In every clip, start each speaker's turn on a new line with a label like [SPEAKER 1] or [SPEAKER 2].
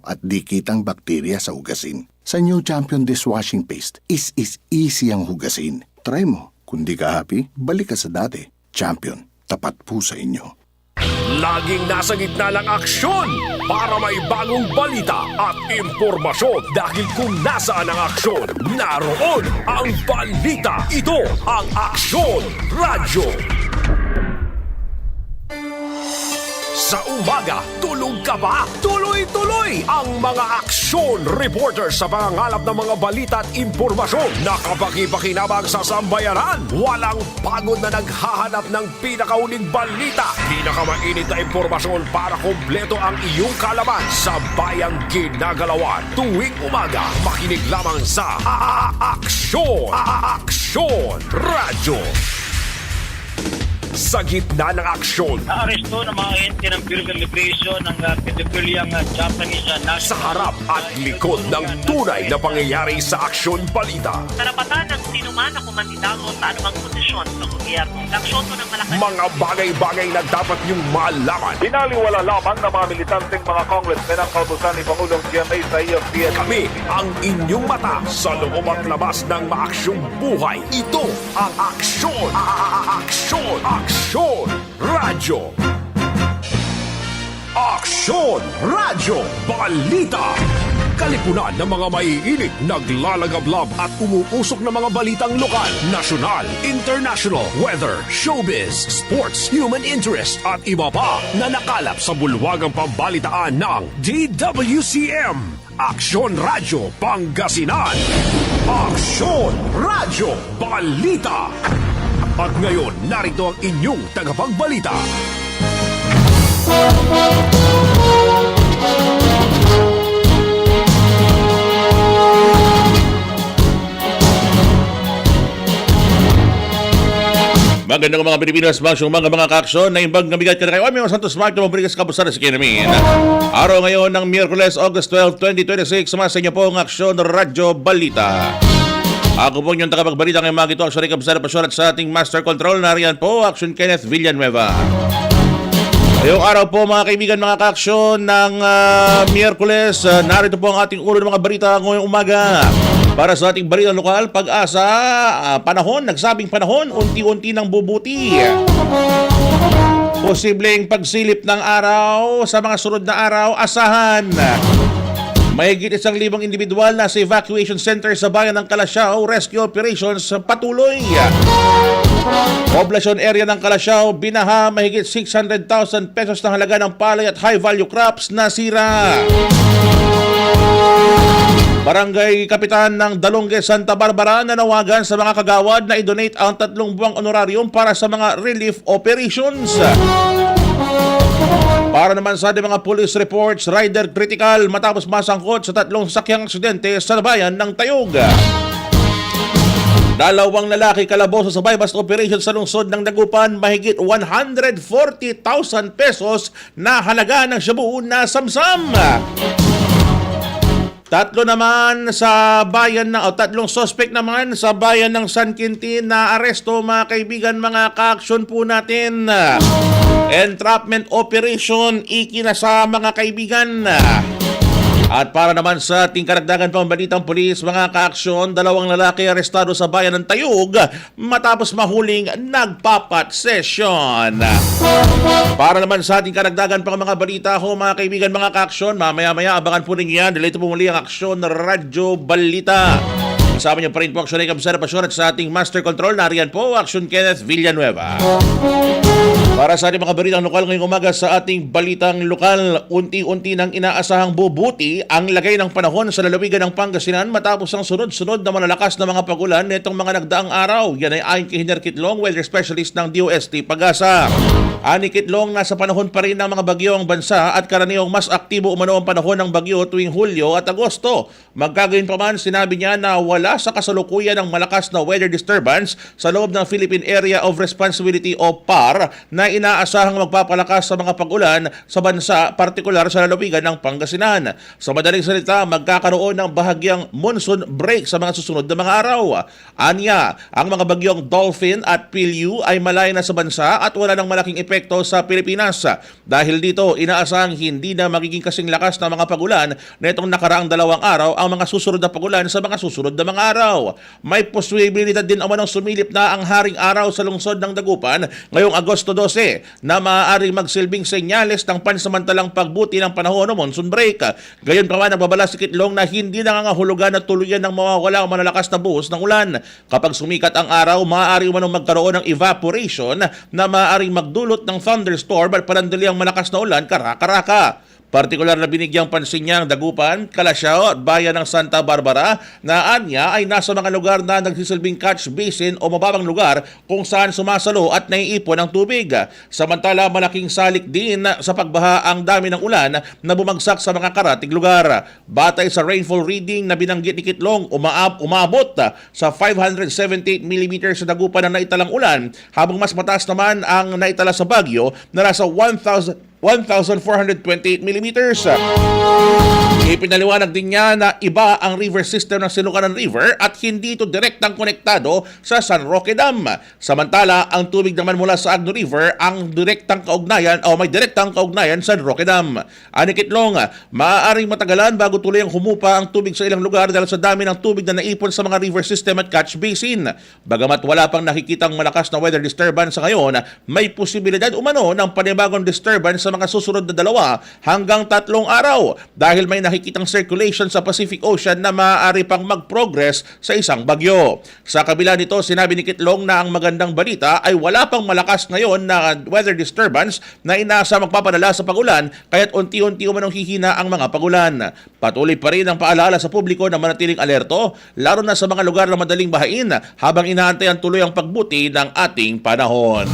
[SPEAKER 1] at di kitang bakterya sa hugasin. Sa New Champion Dishwashing Paste, is easy ang hugasin. Try mo. Kung di ka happy, balik ka sa dati. Champion, tapat po sa inyo.
[SPEAKER 2] Laging nasa gitna ng aksyon para may bagong balita at impormasyon. Dahil kung nasaan ang aksyon, naroon ang balita. Ito ang Aksyon Radyo. Sa umaga, tulog ka ba? Tuloy-tuloy ang mga aksyon reporters sa pangangalap ng mga balita at impormasyon na kapaki-pakinabang sa sambayanan. Walang pagod na naghahanap ng pinakauling balita. Pinakamainit na impormasyon para kumpleto ang iyong kalaman sa bayang ginagalawan. Tuwing umaga, makinig lamang sa Aksyon! Aksyon Radyo! Sa gitna ng aksyon,
[SPEAKER 3] Naaresto ng mga ente ng Bureau of Immigration ng pedophiliang Japanese national.
[SPEAKER 2] sa harap at likod ng tunay na pangyayari sa aksyon balita.
[SPEAKER 4] Karapatan ng sinuman na kumandidato sa anumang posisyon sa gobyerno. Laksyoto ng Malacanang.
[SPEAKER 2] Mga bagay-bagay na dapat niyong malaman.
[SPEAKER 5] Binaliwala lamang ng mga militanteng mga congressmen ang kautusan ni Pangulong GMA sa EFTN.
[SPEAKER 2] Kami ang inyong mata sa loob at labas ng maaksyong buhay. Ito ang Aksyon! Aksyon! Aksyon Radyo! Aksyon Radyo Balita! Kalipunan ng mga maiinit, naglalagablab at umuusok na mga balitang lokal, nasyonal, international, weather, showbiz, sports, human interest at iba pa na nakalap sa bulwagang pambalitaan ng DWCM. Aksyon Radyo Pangasinan. Aksyon Radyo Balita. At ngayon, narito ang inyong tagapagbalita.
[SPEAKER 6] Magandang mga Pilipinas, mga kaaksyon na imbang kamigat ka na kayo. May Santos Mark na mabrigas kabusara sa kinamin. Araw ngayon ng Miyerkules, August 12, 2026, sumasa inyo po ang Aksyon Radyo Balita. Ako po yung tagapagbalita ngayong mga ito, Aksyon Kabusara Pasyorat sa ating Master Control. Nariyan po, Aksyon Kenneth Villanueva. Ngayong araw po mga kaibigan, mga kaaksyon ng Miyerkules, narito po ang ating ulo ng mga balita ngayong umaga. Para sa ating balitang lokal, pag-asa, panahon, nagsabing panahon, unti-unti nang bubuti. Posibleng pagsilip ng araw sa mga sunod na araw, asahan. Mahigit 1,000 individual na sa evacuation center sa bayan ng Calasiao, rescue operations patuloy. Poblasyon area ng Calasiao, binaha, mahigit 600,000 pesos na halaga ng palay at high-value crops na sira. Barangay Kapitan ng Dalonge, Santa Barbara nanawagan sa mga kagawad na i-donate ang 3 buwang honorarium para sa mga relief operations. Para naman sa ating mga police reports, rider critical matapos masangkot sa 3 sakyang aksidente sa bayan ng Tayog. 2 lalaki kalaboso sa bypass operation sa lungsod ng Dagupan, mahigit 140,000 pesos na halaga ng shabu na samsam. 3 naman sa bayan ng 3 suspect naman sa bayan ng San Quintin na aresto, mga kaibigan, mga kaaksyon po natin. Entrapment operation ikinasa, mga kaibigan. At para naman sa ating karagdagan pambalitang pulis, mga kaaksyon, 2 lalaki arestado sa bayan ng Tayog matapos mahuling nagpapat session. Para naman sa ating karagdagan pang mga balita ho, mga kaibigan, mga kaaksyon, mamaya-maya abangan po ninyo yan. Dahil ito po muli ang Aksyon Radyo Balita. Kasama niyo pa rin po Aksyon Kabusara Pasyorat sa ating Master Control. Nariyan po, Aksyon Kenneth Villanueva. Para sa ating mga balitang lokal ngayong umaga, sa ating balitang lokal, unti-unti nang inaasahang bubuti ang lagay ng panahon sa lalawigan ng Pangasinan matapos ang sunod-sunod na malalakas na mga pagulan nitong mga nagdaang araw. Yan ay ayon kay Engineer Kitlong, weather specialist ng DOST Pag-asa. Ani Kitlong, nasa panahon pa rin ng mga bagyo ang bansa at karaniwang mas aktibo umano ang panahon ng bagyo tuwing Hulyo at Agosto. Magkagayon pa man, sinabi niya na wala sa kasalukuyan ng malakas na weather disturbance sa loob ng Philippine Area of Responsibility o PAR na na inaasahang magpapalakas sa mga pag-ulan sa bansa, partikular sa lalawigan ng Pangasinan. Sa madaling salita, magkakaroon ng bahagyang monsoon break sa mga susunod na mga araw. Anya, ang mga bagyong Dolphin at Pilyu ay malaya na sa bansa at wala ng malaking epekto sa Pilipinas. Dahil dito, inaasahang hindi na magiging kasing lakas na mga pag-ulan na itong nakaraang 2 araw ang mga susunod na pag-ulan sa mga susunod na mga araw. May posibilidad din umanong sumilip na ang haring araw sa lungsod ng Dagupan ngayong Agosto 12 na maaaring magsilbing senyales ng pansamantalang pagbuti ng panahon o monsoon break. Gayon pa man, nagbabala si Kitlong na hindi nangangahulugan na tuluyan ng mawawala o malalakas na buhos ng ulan. Kapag sumikat ang araw, maaari umanong magkaroon ng evaporation na maaaring magdulot ng thunderstorm at panandali ang malakas na ulan karaka-raka. Partikular na binigyang pansin niya ang Dagupan, Calasiao at bayan ng Santa Barbara na anya ay nasa mga lugar na nagsisilbing catch basin o mababang lugar kung saan sumasalo at naiipon ang tubig. Samantala, malaking salik din sa pagbaha ang dami ng ulan na bumagsak sa mga karatig lugar. Batay sa rainfall reading na binanggit ni Kitlong, umabot sa 578 mm sa Dagupan na naitalang ulan, habang mas mataas naman ang naitala sa Baguio na nasa 1,428 mm. Ipinaliwanag din niya na iba ang river system ng Sinukanan River at hindi ito direktang konektado sa San Roque Dam. Samantala, ang tubig naman mula sa Agno River ang direktang kaugnayan o may direktang kaugnayan sa San Roque Dam. Ani Kitlong, maaaring matagalan bago tuloy ang humupa ang tubig sa ilang lugar dahil sa dami ng tubig na naipon sa mga river system at catch basin. Bagamat wala pang nakikitang malakas na weather disturbance sa ngayon, may posibilidad umano ng panibagong disturbance sa mga susunod na 2 hanggang 3 araw dahil may nakikitang circulation sa Pacific Ocean na maaari pang mag-progress sa isang bagyo. Sa kabila nito, sinabi ni Kitlong na ang magandang balita ay wala pang malakas ngayon na weather disturbance na inaasa magpapadala sa pag-ulan kaya't unti-unti umanong hihina ang mga pag-ulan. Patuloy pa rin ang paalala sa publiko na manatiling alerto lalo na sa mga lugar na madaling bahain habang inaantay ang tuloy ang pagbuti ng ating panahon.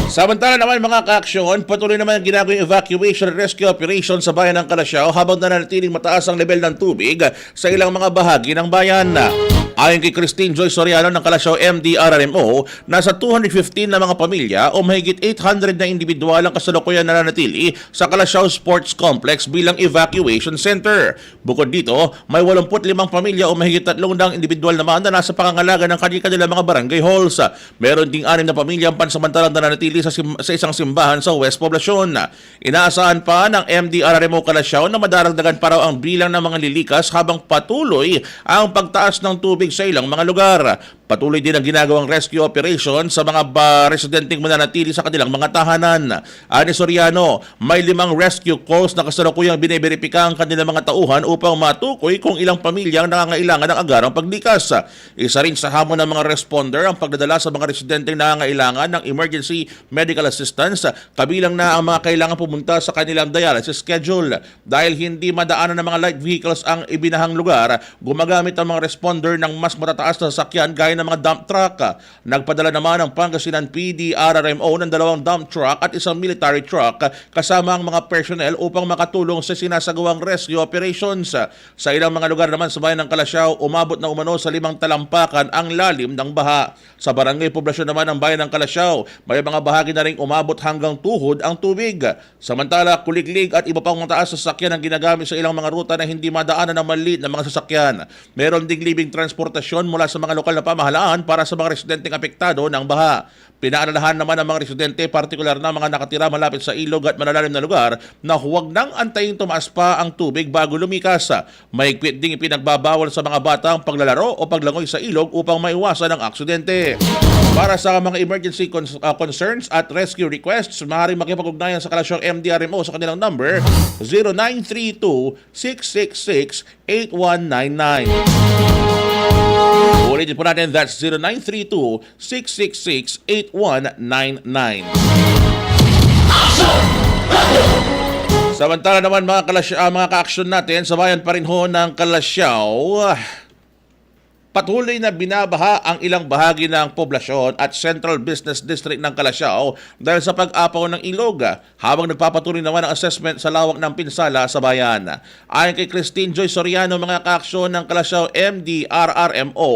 [SPEAKER 6] Samantala naman mga ka-aksyon, patuloy naman ang ginagawang evacuation and rescue operation sa bayan ng Calasiao habang nananatiling mataas ang level ng tubig sa ilang mga bahagi ng bayan. Ayon kay Christine Joy Soriano ng Calasiao MDRRMO, nasa 215 na mga pamilya o mahigit 800 na individual ang kasalukuyan nananatili sa Calasiao Sports Complex bilang evacuation center. Bukod dito, may 85 pamilya o mahigit 300 individual naman na nasa pangangalaga ng kanilang mga barangay halls. Meron ding 6 na pamilya ang pansamantalang nananatili sa isang simbahan sa West Poblacion. Inaasahan pa ng MDRRMO Calasiao na madaragdagan pa raw ang bilang ng mga lilikas habang patuloy ang pagtaas ng tubig sa ilang mga lugar. Patuloy din ang ginagawang rescue operation sa mga residenteng mananatili sa kanilang mga tahanan. Ani Soriano, may 5 rescue calls na kasalukuyang biniberipika ang kanilang mga tauhan upang matukoy kung ilang pamilya ang nangangailangan ng agarang paglikas. Isa rin sa hamon ng mga responder ang pagdadala sa mga residenteng nangangailangan ng emergency medical assistance, kabilang na ang mga kailangan pumunta sa kanilang dialysis schedule. Dahil hindi madaanan ng mga light vehicles ang ibinahang lugar, gumagamit ang mga responder ng mas matataas na sasakyan gaya ng mga dump truck. Nagpadala naman ang Pangasinan PDRRMO ng 2 dump truck at isang military truck kasama ang mga personnel upang makatulong sa sinasagawang rescue operations. Sa ilang mga lugar naman sa bayan ng Calasiao, umabot na umano sa 5 talampakan ang lalim ng baha. Sa barangay Poblasyon naman ng bayan ng Calasiao, may mga bahagi na rin umabot hanggang tuhod ang tubig. Samantala, kuliglig at iba pang mataas sa sasakyan ang ginagamit sa ilang mga ruta na hindi madaanan ng maliit na mga sasakyan. Meron ding libing transportasyon mula sa mga lokal na pamahalaan para sa mga residenteng apektado ng baha. Pinaalalahan naman ng mga residente, partikular na mga nakatira malapit sa ilog at malalalim na lugar, na huwag nang antayin tumaas pa ang tubig bago lumikas. Mahigpit ding ipinagbabawal sa mga bata ang paglalaro o paglangoy sa ilog upang maiwasan ang aksidente. Para sa mga emergency concerns at rescue requests, maaaring makipag-ugnayan sa Calasiao MDRMO sa kanilang number 0932-666-8199. Ulitin po natin, that's 0932-666-8199. Samantala naman mga ka-aksyon natin, sa bayan pa rin ho ng Calasiao, Patuloy na binabaha ang ilang bahagi ng poblasyon at Central Business District ng Calasiao dahil sa pag-apaw ng ilog, habang nagpapatuloy naman ang assessment sa lawak ng pinsala sa bayan. Ayon kay Christine Joy Soriano, mga kaaksyon ng Calasiao MDRRMO,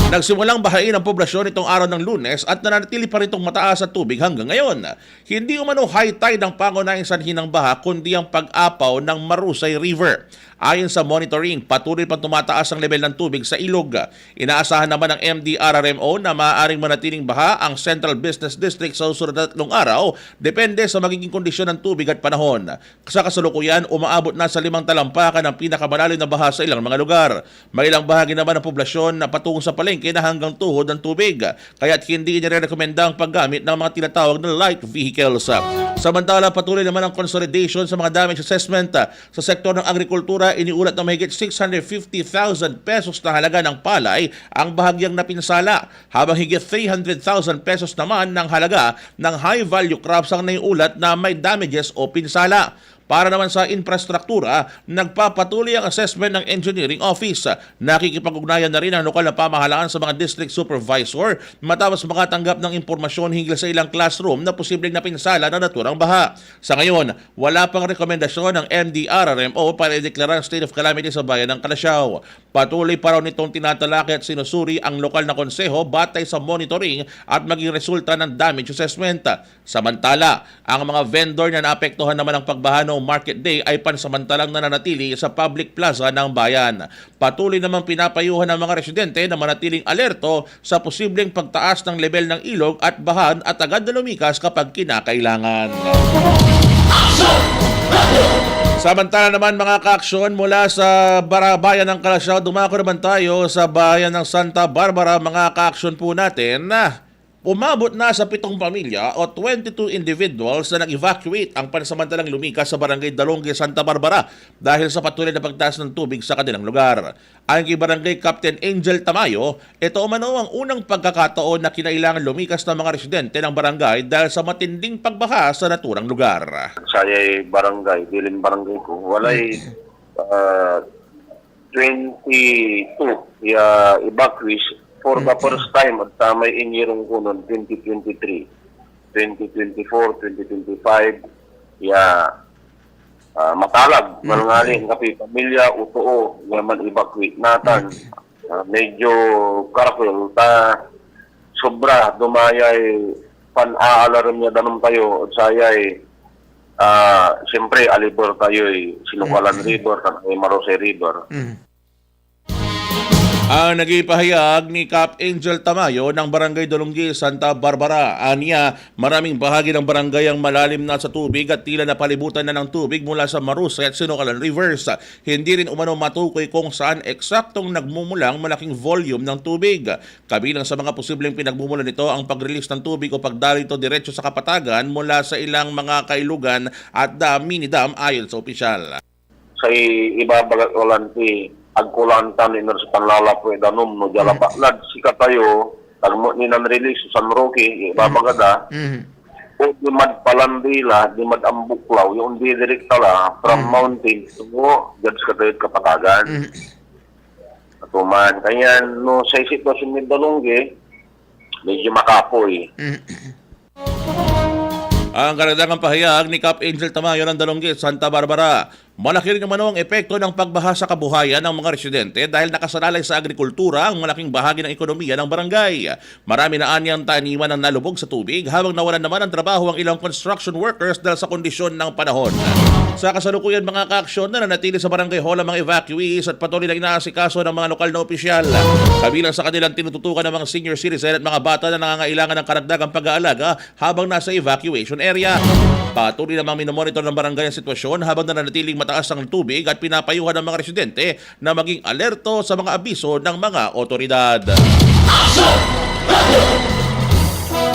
[SPEAKER 6] nagsimulang bahain ang poblasyon itong araw ng Lunes at nananatili pa rin itong mataas at tubig hanggang ngayon. Hindi umano high tide ang pangunahing sanhi ng baha, kundi ang pag-apaw ng Marusay River. Ayon sa monitoring, patuloy pang tumataas ang level ng tubig sa ilog. Inaasahan naman ng MDRRMO na maaaring manatiling baha ang Central Business District sa susunod na 3 araw, depende sa magiging kondisyon ng tubig at panahon. Sa kasalukuyan, umaabot na sa 5 talampakan ang pinakamalalim na baha sa ilang mga lugar. May ilang bahagi naman ng poblasyon na patungo sa palengke na hanggang tuhod ng tubig, kaya't hindi nire-rekomenda ang paggamit ng mga tinatawag na light vehicles. Samantala, patuloy naman ang consolidation sa mga damage assessment sa sektor ng agrikultura. Iniulat na mahigit 650,000 pesos na halaga ng palay ang bahagyang napinsala, habang higit 300,000 pesos naman ng halaga ng high-value crops ang naiulat na may damages o pinsala. Para naman sa infrastruktura, nagpapatuloy ang assessment ng Engineering Office. Nakikipag-ugnayan na rin ang lokal na pamahalaan sa mga district supervisor matapos makatanggap ng impormasyon hinggil sa ilang classroom na posibleng napinsala na naturang baha. Sa ngayon, wala pang rekomendasyon ng MDRRMO para ideklara ang state of calamity sa bayan ng Calasiao. Patuloy pa raw nitong tinatalakay at sinusuri ang lokal na konseho batay sa monitoring at maging resulta ng damage assessment. Samantala, ang mga vendor na naapektuhan naman ng pagbaha noong Market Day ay pansamantalang nananatili sa public plaza ng bayan. Patuloy namang pinapayuhan ng mga residente na manatiling alerto sa posibleng pagtaas ng level ng ilog at bahan at agad na lumikas kapag kinakailangan. Samantala naman, mga kaaksyon, mula sa bayan ng Calasiao, dumako naman tayo sa bayan ng Santa Barbara. Mga kaaksyon po natin na umabot na sa 7 pamilya o 22 individuals na nag-evacuate ang pansamantalang lumikas sa Barangay Dalonge, Santa Barbara dahil sa patuloy na pagtaas ng tubig sa kanilang lugar. Ayon kay Barangay Captain Angel Tamayo, ito umano ang unang pagkakataon na kinailangan lumikas ng mga residente ng barangay dahil sa matinding pagbaha sa naturang lugar.
[SPEAKER 7] Sayay barangay, Bilin barangay ko, walay 22 evacuees for the first time at may inyerong ko noon 2023, 2024, 2025, matalag, manangaling, kapi pamilya, utoo, yaman evacuate natin. Medyo careful, sobra, dumayay, pan-aalaram niya danong tayo, at sayay, siyempre, alibor tayo, Sinukalan River, Marusay River.
[SPEAKER 6] Ang nagipahayag ni Cap Angel Tamayo ng Barangay Dalonge, Santa Barbara. Aniya, maraming bahagi ng barangay ang malalim na sa tubig at tila napalibutan na ng tubig mula sa Marusay at Sinukalan Rivers. Hindi rin umano matukoy kung saan eksaktong nagmumulang malaking volume ng tubig. Kabilang sa mga posibleng pinagmumulan nito ang pag-release ng tubig o pagdali ito diretso sa kapatagan mula sa ilang mga kailugan at mini-dam ayon sa opisyal.
[SPEAKER 7] Sa ibabagat olanti, agkulantan iner sa panlalapoy danom no jalapaklad sikat tayo tagmo ni nan-release sa San Roque ibabagada o di madpalandila di madambuklaw yung di direkta la from mountain tungo jud sa katayod kapatagan atuman kaya no sa sitwasyon ni Dalonge medyo makapoy.
[SPEAKER 6] Ang karagdagang pahayag ni Cap Angel Tamayo ng Dalonge, Santa Barbara. Malaki rin naman ang epekto ng pagbaha sa kabuhayan ng mga residente dahil nakasalalay sa agrikultura ang malaking bahagi ng ekonomiya ng barangay. Marami na anyang taniman ang nalubog sa tubig habang nawalan naman ng trabaho ang ilang construction workers dahil sa kondisyon ng panahon. Sa kasalukuyan, mga kaaksyon na nanatili sa barangay hall ang mga evacuees at patuloy na inaasikaso ng mga lokal na opisyal. Kabilang sa kanilang tinututukan ng mga senior citizen at mga bata na nangangailangan ng karagdagang pag-aalaga habang nasa evacuation area. Patuloy namang minomonitor ng barangay ang sitwasyon habang nananatiling mataas ang tubig at pinapayuhan ng mga residente na maging alerto sa mga abiso ng mga otoridad.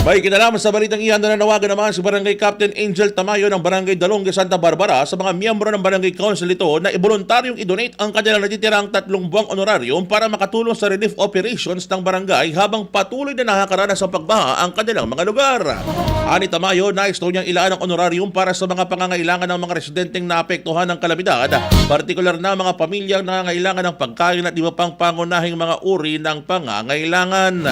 [SPEAKER 6] May kinalaman sa balitang iyan na nanawagan naman si Barangay Captain Angel Tamayo ng Barangay Dalonge, Santa Barbara sa mga miyembro ng Barangay Council ito na iboluntaryong i-donate ang kanilang natitirang 3 buwang honorarium para makatulong sa relief operations ng barangay habang patuloy na nakakaranas ng pagbaha ang kanilang mga lugar. Ani Tamayo, nais daw niyang ilaan ang honorarium para sa mga pangangailangan ng mga residenteng naapektuhan ng kalamidad, partikular na mga pamilyang nangangailangan ng pagkain at iba pang pangunahing mga uri ng pangangailangan.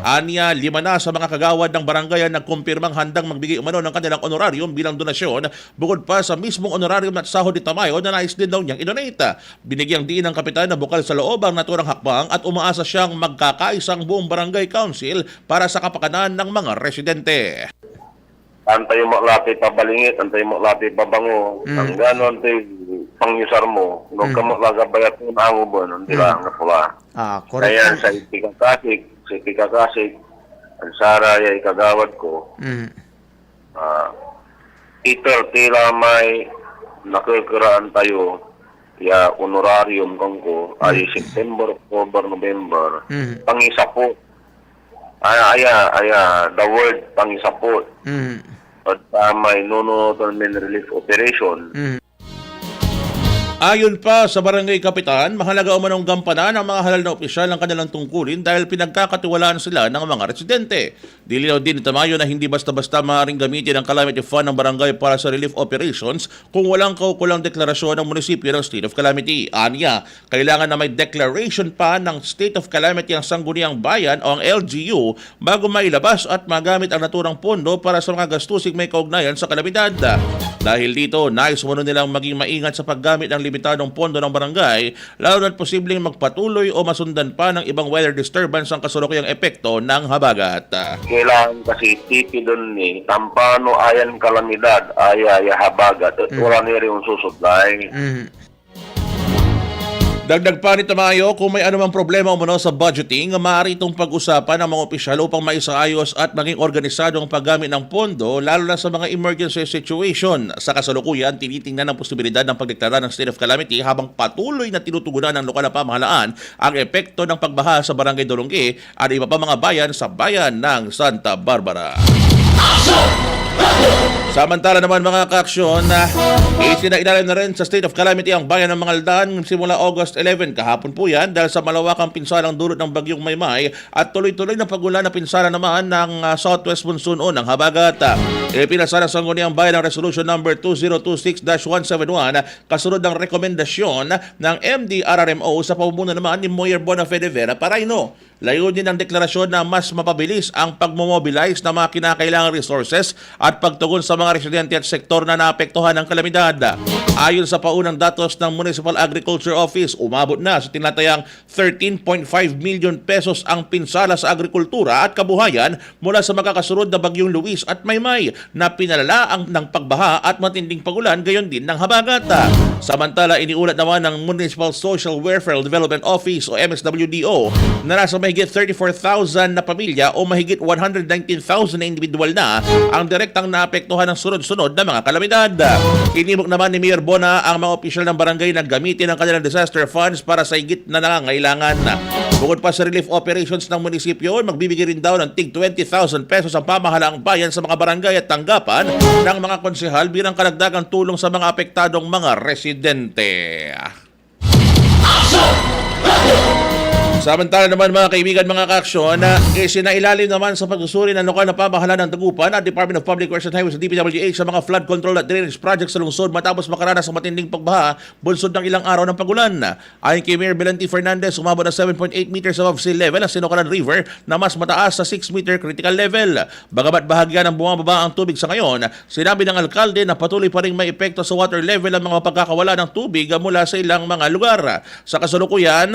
[SPEAKER 6] Aniya, 5 na sa mga kagawad ng barangay ang nagkumpirmang handang magbigay umano ng kanilang honorarium bilang donasyon, bukod pa sa mismong honorarium at sahod ni Tamayo na nais din daw niyang idonate. Binigyang diin ng kapitan na bukal sa loob ang naturang hakbang at umaasa siyang magkakaisang buong barangay council para sa kapakanan ng mga residente.
[SPEAKER 7] Antay mo lapit pabalingit, antay mo lapit pabango. Ang ganon tayo pangyusar mo. Nung ka mo lagabayat mo na ang ubon, hindi lang na pula.
[SPEAKER 8] Correct.
[SPEAKER 7] Kaya sa Ipikakasik, ang Sara ay kagawad ko. Ito, tila may nakikiraan tayo ya honorarium kong ko ay September, October, November. Pangisapot. The word pangisapot. At may nunoton relief operation.
[SPEAKER 6] Ayon pa sa barangay kapitan, mahalaga umanong gampanan ang mga halal na opisyal ng kanilang tungkulin dahil pinagkakatiwalaan sila ng mga residente. Dilinaw din ni Tamayo na hindi basta-basta maaaring gamitin ang calamity fund ng barangay para sa relief operations kung walang kaukulang deklarasyon ng munisipyo ng state of calamity. Aniya, kailangan na may declaration pa ng state of calamity ang sangguniang bayan o ang LGU bago mailabas at magamit ang naturang pondo para sa mga gastusing may kaugnayan sa kalamidad. Dahil dito, nais umano nilang maging maingat sa paggamit ng limitadong pondo ng barangay, lalo na't posibleng magpatuloy o masundan pa ng ibang weather disturbance ang kasalukuyang epekto ng habagat.
[SPEAKER 7] Kailangan kasi tipi doon ni tampano ayan kalamidad, aya habagat at wala niya rin susublay.
[SPEAKER 6] Dagdag pa ni Tamayo, kung may anumang problema umano sa budgeting, maaari itong pag-usapan ng mga opisyal upang maisaayos at maging organisado ang paggamit ng pondo, lalo na sa mga emergency situation. Sa kasalukuyan, tinitingnan ang posibilidad ng pagdeklara ng state of calamity habang patuloy na tinutugunan ng lokal na pamahalaan ang epekto ng pagbaha sa Barangay Dalonge at iba pa mga bayan sa bayan ng Santa Barbara. Samantala naman mga kaaksyon, isinailalim na rin sa state of calamity ang bayan ng Mangaldan simula August 11 kahapon po yan dahil sa malawakang pinsalang dulot ng bagyong Maymay at tuloy-tuloy na pagulan na pinsala naman ng southwest monsoon o ng habagat. Ipinasa ng sangguniang bayan ang resolution number 2026-171 kasunod ng rekomendasyon ng MDRRMO sa pamumuno naman ni Mayor Bonafede Vera Paraino. Layunin ng deklarasyon na mas mapabilis ang pagmomobilize ng mga kinakailangang resources at pagtugon sa mga residente at sektor na naapektuhan ng kalamidad. Ayon sa paunang datos ng Municipal Agriculture Office, umabot na sa tinatayang 13.5 million pesos ang pinsala sa agrikultura at kabuhayan mula sa magkakasunod na bagyong Luis at Maymay na pinalala ng pagbaha at matinding pagulan gayon din ng habagat. Samantala, iniulat naman ng Municipal Social Welfare Development Office o MSWDO na nasa mahigit 34,000 na pamilya o mahigit 119,000 na individual na ang direktang naapektuhan ng sunod-sunod na mga kalamidad. Inimok naman ni Mayor Bona ang mga opisyal ng barangay na gamitin ang kanilang disaster funds para sa higit na nangangailangan. Bukod pa sa relief operations ng munisipyo, magbibigay rin daw ng tig 20,000 pesos ang pamahalaang bayan sa mga barangay at tanggapan ng mga konsehal bilang karagdagang tulong sa mga apektadong mga residente. Samantala naman mga kaibigan, mga kaaksyon, isinailalim naman sa pagsusuri ng lokal na pamahalaan ng Dagupan at Department of Public Works and Highways sa DPWH sa mga flood control at drainage projects sa lungsod matapos makaranas ng matinding pagbaha bunsod ng ilang araw ng pagulan. Ayon kay Mayor Belante Fernandez, umabot na 7.8 meters above sea level ang Sinocalan River na mas mataas sa 6 meter critical level. Bagamat bahagya ng bumababa ang tubig sa ngayon, sinabi ng alkalde na patuloy pa rin may epekto sa water level ang mga pagkakawala ng tubig mula sa ilang mga lugar. Sa kasalukuyan,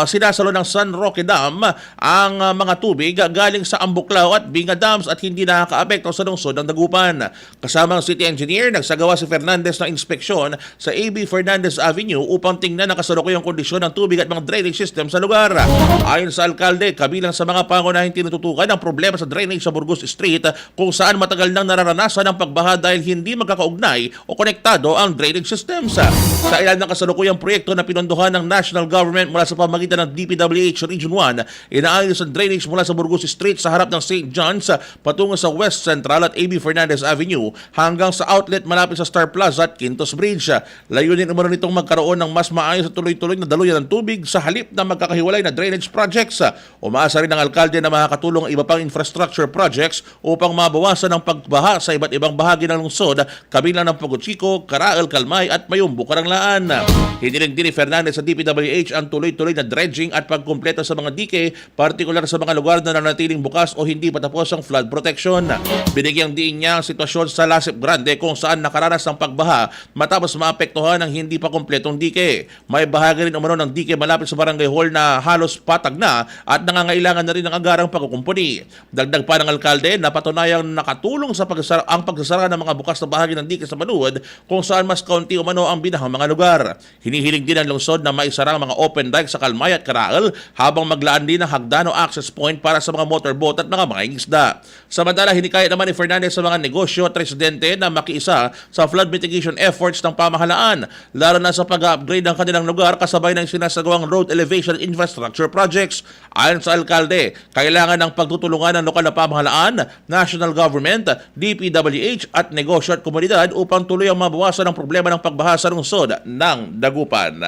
[SPEAKER 6] sinasalo ng San Roque Dam ang mga tubig galing sa Ambuklao at Binga Dams at hindi nakakaapekto sa lungsod ng Dagupan. Kasama ang city engineer, nagsagawa si Fernandez ng inspeksyon sa AB Fernandez Avenue upang tingnan ang kasalukuyang kondisyon ng tubig at mga drainage system sa lugar. Ayon sa alkalde, kabilang sa mga pangunahing tinututukan ang problema sa drainage sa Burgos Street kung saan matagal nang nararanasan ang pagbaha dahil hindi magkakaugnay o konektado ang drainage systems. Sa ilan ng kasalukuyang proyekto na pinondohan ng national government mula sa pamagitan ng DPWH Region 1, inaayos ang drainage mula sa Burgos Street sa harap ng St. John's patungo sa West Central at A.B. Fernandez Avenue hanggang sa outlet malapit sa Star Plaza at Quintos Bridge. Layunin umano nitong magkaroon ng mas maayos at tuloy-tuloy na daluyan ng tubig sa halip na magkakahiwalay na drainage projects. Umaasa rin ng alkalde na makakatulong ang iba pang infrastructure projects upang mabawasan ang pagbaha sa iba't ibang bahagi ng lungsod, kabilang ng Pugot-Chico, Carael, Calmay at Mayumbu, Karanglaan. Hiniling din ni Fernandez sa DPWH ang tuloy-tuloy na dredging at pagkumpleto sa mga dike, partikular sa mga lugar na nanatiling bukas o hindi patapos ang flood protection. Binigyang diin niya ang sitwasyon sa Lasip Grande kung saan nakaranas ng pagbaha matapos maapektuhan ng hindi pa kumpletong dike. May bahagi rin umano ng dike malapit sa Barangay Hall na halos patag na at nangangailangan na rin ng agarang pagkukumpuni. Dagdag pa ng alkalde na patunayang nakatulong sa pagsasara ng mga bukas na bahagi ng dike sa Manood kung saan mas kaunti umano ang binahang mga lugar. Hinihiling din ang lungsod na maisara ang mga open dike sa Calmay at Carael habang maglaan din ng hagdan o access point para sa mga motorboat at mga isda. Samantala, hinikayat naman ni Fernandez sa mga negosyo at residente na makiisa sa flood mitigation efforts ng pamahalaan, lalo na sa pag-upgrade ng kanilang lugar kasabay ng sinasagawang road elevation infrastructure projects. Ayon sa alkalde, kailangan ng pagtutulungan ng lokal na pamahalaan, national government, DPWH at negosyo at komunidad upang tuloy ang mabawasan ang problema ng pagbaha sa lungsod ng Dagupan.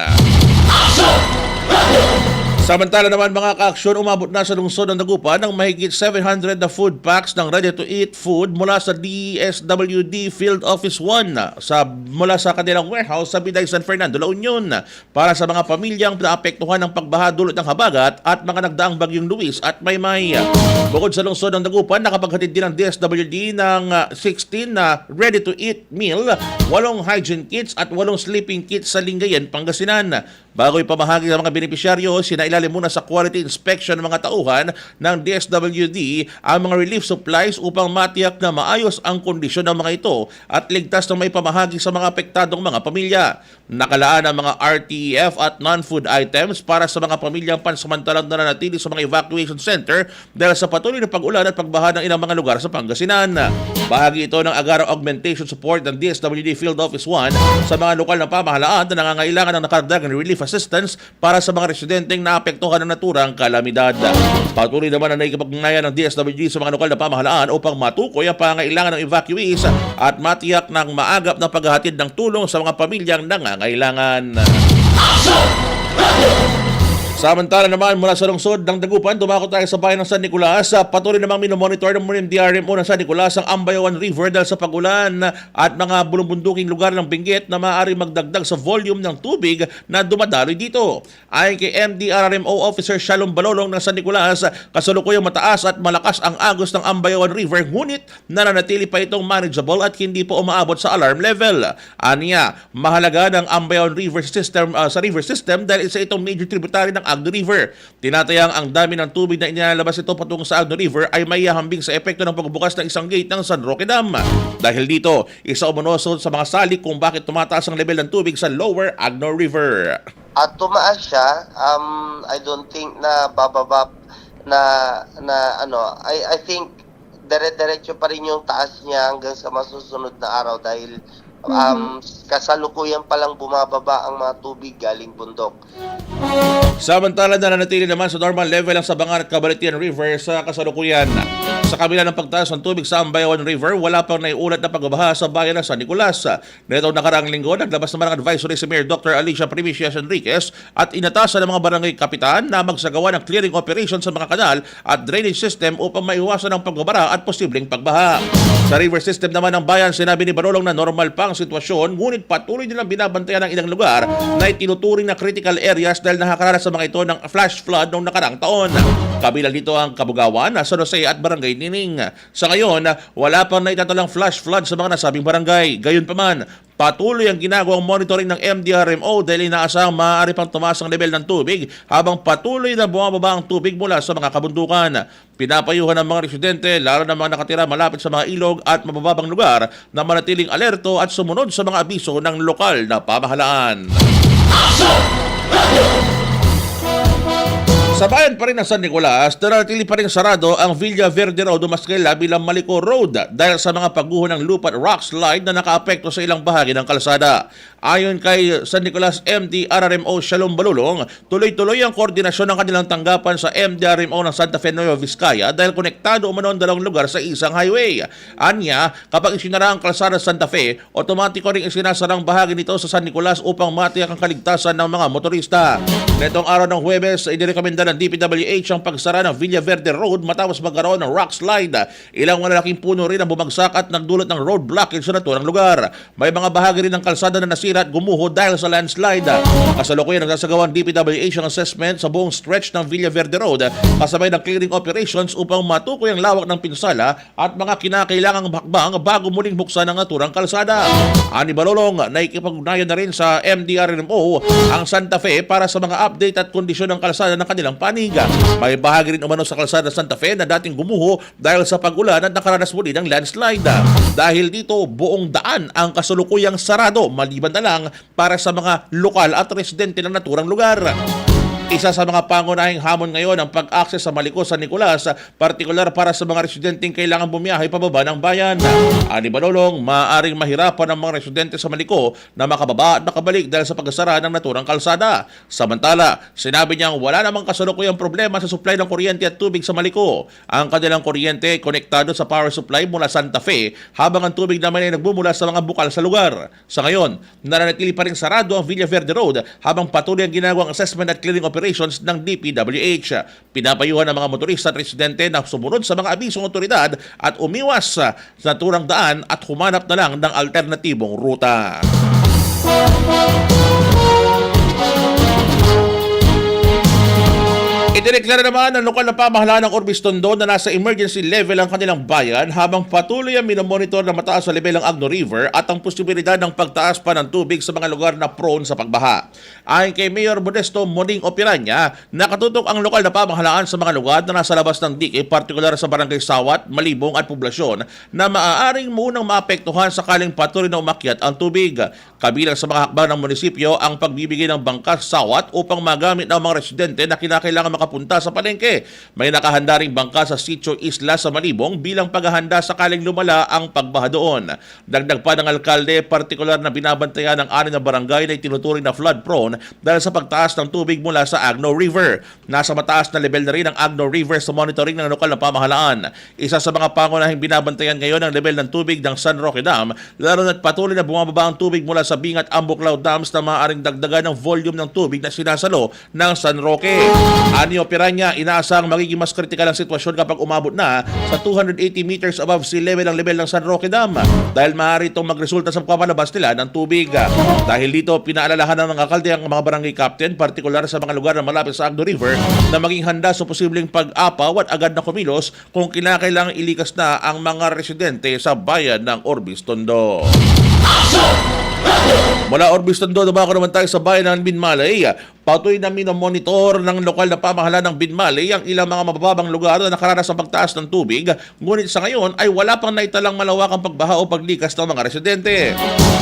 [SPEAKER 6] Samantala naman mga ka-aksyon, umabot na sa lungsod ng Dagupan ng mahigit 700 na food packs ng ready-to-eat food mula sa DSWD Field Office 1 mula sa kanilang warehouse sa Biday San Fernando, La Union para sa mga pamilyang naapektuhan ng pagbaha dulot ng habagat at mga nagdaang bagyong Luis at Maymay. Bukod sa lungsod ng Dagupan, nakapaghatid din ng DSWD ng 16 na ready-to-eat meal, 8 hygiene kits at 8 sleeping kits sa Lingayen, Pangasinan. Bago ipamahagi sa mga benepisyaryo, sinailalim muna sa quality inspection ng mga tauhan ng DSWD ang mga relief supplies upang matiyak na maayos ang kondisyon ng mga ito at ligtas na may pamahagi sa mga apektadong mga pamilya. Nakalaan ang mga RTEF at non-food items para sa mga pamilyang pansamantalang nananatili sa mga evacuation center dahil sa patuloy na pag-ulan at pagbaha ng ilang mga lugar sa Pangasinan. Bahagi ito ng agarang augmentation support ng DSWD Field Office 1 sa mga lokal na pamahalaan na nangangailangan ng nakaragdagang relief assistance para sa mga residenteng naapektuhan ng naturang kalamidad. Patuloy naman ang naikipag-ugnayan ng DSWD sa mga lokal na pamahalaan upang matukoy ang pangangailangan ng evacuees at matiyak ng maagap na paghahatid ng tulong sa mga pamilyang nangangailangan. Samantala naman mula sa lungsod ng Dagupan, dumako tayo sa bayan ng San Nicolas. Patuloy namang minomonitor ng DRMO ng San Nicolas ang Ambayawan River dahil sa pagulan at mga bulumbunduking lugar ng Benguet na maaari magdagdag sa volume ng tubig na dumadaloy dito. Ayon kay MDRMO Officer Shalom Balolong ng San Nicolas, kasalukuyang mataas at malakas ang agos ng Ambayawan River ngunit nananatili pa itong manageable at hindi po umaabot sa alarm level. Aniya, mahalaga ng Ambayawan River system sa river system dahil isa itong major tributary ng Agno River. Tinatayang ang dami ng tubig na inilalabas ito patungo sa Agno River ay may hambing sa epekto ng pagbubukas ng isang gate ng San Roque Dam. Dahil dito, isa umunosod sa mga salik kung bakit tumataas ang level ng tubig sa Lower Agno River.
[SPEAKER 8] At tumaas siya, I don't think na bababa I think dire-diretso pa rin yung taas niya hanggang sa masusunod na araw dahil kasalukuyan palang bumababa ang mga tubig galing bundok.
[SPEAKER 6] Samantala nananatili naman sa normal level ang Sabangan at Cabaretian River sa kasalukuyan. Sa kabila ng pagtaas ng tubig sa Ambayawan River, wala pang naiulat na pagbabaha sa bayan ng San Nicolas. Nitong nakaraang linggo, naglabas naman ang advisory si Mayor Dr. Alicia Primicias Enriquez at inatasan ng mga barangay kapitan na magsagawa ng clearing operation sa mga kanal at drainage system upang maiwasan ang pagbabara at posibleng pagbaha. Sa river system naman ng bayan, sinabi ni Barolong na normal pa ang sitwasyon, ngunit patuloy nilang binabantayan ng ilang lugar na itinuturing na critical areas dahil nakakaranas sa mga ito ng flash flood noong nakaraang taon. Kabilang dito ang Kabugawan, San Jose at Barangay Nining. Sa ngayon, wala pang naitatalang flash flood sa mga nasabing barangay. Gayunpaman, patuloy ang ginagawang monitoring ng MDRMO dahil inaasahang maaari pang tumaas ang level ng tubig habang patuloy na bumababa ang tubig mula sa mga kabundukan. Pinapayuhan ng mga residente, lalo na mga nakatira malapit sa mga ilog at mabababang lugar na manatiling alerto at sumunod sa mga abiso ng lokal na pamahalaan. Sa bayan pa rin ng San Nicolas, nanatili pa rin sarado ang Villa Verde Road o mas kilala bilang Malico Road dahil sa mga pagguho ng lupa at rock slide na nakaapekto sa ilang bahagi ng kalsada. Ayon kay San Nicolas MD RRMO Shalom Balulong, tuloy-tuloy ang koordinasyon ng kanilang tanggapan sa MDRMO ng Santa Fe Nueva Vizcaya dahil konektado umano ang dalawang lugar sa isang highway. Anya, kapag isinara ang kalsada sa Santa Fe, otomatiko rin isinasara ang bahagi nito sa San Nicolas upang matiyak ang kaligtasan ng mga motorista. Netong araw ng Huwebes, inirekomenda ng DPWH ang pagsara ng Villa Verde Road matapos magkaroon ng rock slide. Ilang malalaking puno rin ang bumagsak at nagdulot ng road blockage sa naturang lugar. May mga bahagi rin ng kalsada na nasira at gumuho dahil sa landslide. Kasalukuyan nagsasagawa ang DPWH ang assessment sa buong stretch ng Villa Verde Road kasabay ng clearing operations upang matukoy ang lawak ng pinsala at mga kinakailangang hakbang bago muling buksan ang naturang kalsada. Ani Balolong, naikipag-ugnayan na rin sa MDRMO ang Santa Fe para sa mga update at kondisyon ng kalsada ng kanilang panig. May bahagi rin umano sa kalsada Santa Fe na dating gumuho dahil sa pag-ulan at nakaranas muli ng landslide. Dahil dito, buong daan ang kasalukuyang sarado maliban na lang para sa mga lokal at residente ng naturang lugar. Isa sa mga pangunahing hamon ngayon ang pag-access sa Malico San Nicolas, partikular para sa mga residenteng kailangan bumiyahe pababa ng bayan. Ani Balolong, maaaring mahirapan ang mga residente sa Malico na makababa at makabalik dahil sa pagsasara ng naturang kalsada. Samantala, sinabi niyang wala namang kasalukuyang problema sa supply ng kuryente at tubig sa Malico. Ang kanilang kuryente ay konektado sa power supply mula Santa Fe habang ang tubig naman ay nagbumula sa mga bukal sa lugar. Sa ngayon, nananatili pa rin sarado ang Villa Verde Road habang patuloy ang ginagawang assessment at clearing operations ng DPWH. Pinapayuhan ng mga motorista at residente na sumunod sa mga abisong otoridad at umiwas sa naturang daan at humanap na lang ng alternatibong ruta. Idineklara naman ng lokal na pamahalaan ng Orbis Tondo na nasa emergency level ang kanilang bayan habang patuloy ang minomonitor na mataas sa level ng Agno River at ang posibilidad ng pagtaas pa ng tubig sa mga lugar na prone sa pagbaha. Ayon kay Mayor Modesto Moning Opiranya, nakatutok ang lokal na pamahalaan sa mga lugar na nasa labas ng dike, partikular sa Barangay Sawat, Malibong at Poblasyon na maaaring munang maapektuhan sakaling patuloy na umakyat ang tubig. Kabilang sa mga hakbang ng munisipyo ang pagbibigay ng bangka sa Sawat upang magamit ng mga residente na kinakailangan makapunta sa palengke. May nakahanda ring bangka sa Sitio Isla sa Malibong bilang paghahanda sakaling lumala ang pagbaha doon. Dagdag pa ng alkalde, partikular na binabantayan ng 6 na barangay na itinuturing na flood prone dahil sa pagtaas ng tubig mula sa Agno River. Nasa mataas na level na rin ang Agno River sa monitoring ng lokal na pamahalaan. Isa sa mga pangunahing binabantayan ngayon ang level ng tubig ng San Roque Dam, lalo na't patuloy na bumababa ang tubig mula sa Bing at Ambuklaw Dams na maaaring dagdagan ng volume ng tubig na sinasalo ng San Roque. Ani Opiranya, inaasang magiging mas kritikal ang sitwasyon kapag umabot na sa 280 meters above sea level ang level ng San Roque Dam dahil maaari itong magresulta sa pagpapalabas nila ng tubig. Dahil dito, pinaalalahanan ng alkalde ang mga barangay captain, partikular sa mga lugar na malapit sa Agno River, na maging handa sa posibleng pag-apaw at agad na kumilos kung kinakailangang ilikas na ang mga residente sa bayan ng Orbis Tondo. Mula Orbis Tondo, dumako naman tayo sa bayan ng Binmalay. Patuloy na minomonitor ng lokal na pamahalaan ng Binmalay ang ilang mga mababang lugar na nakaranas ng pagtaas ng tubig, ngunit sa ngayon ay wala pang naitalang malawakang pagbaha o paglikas ng mga residente.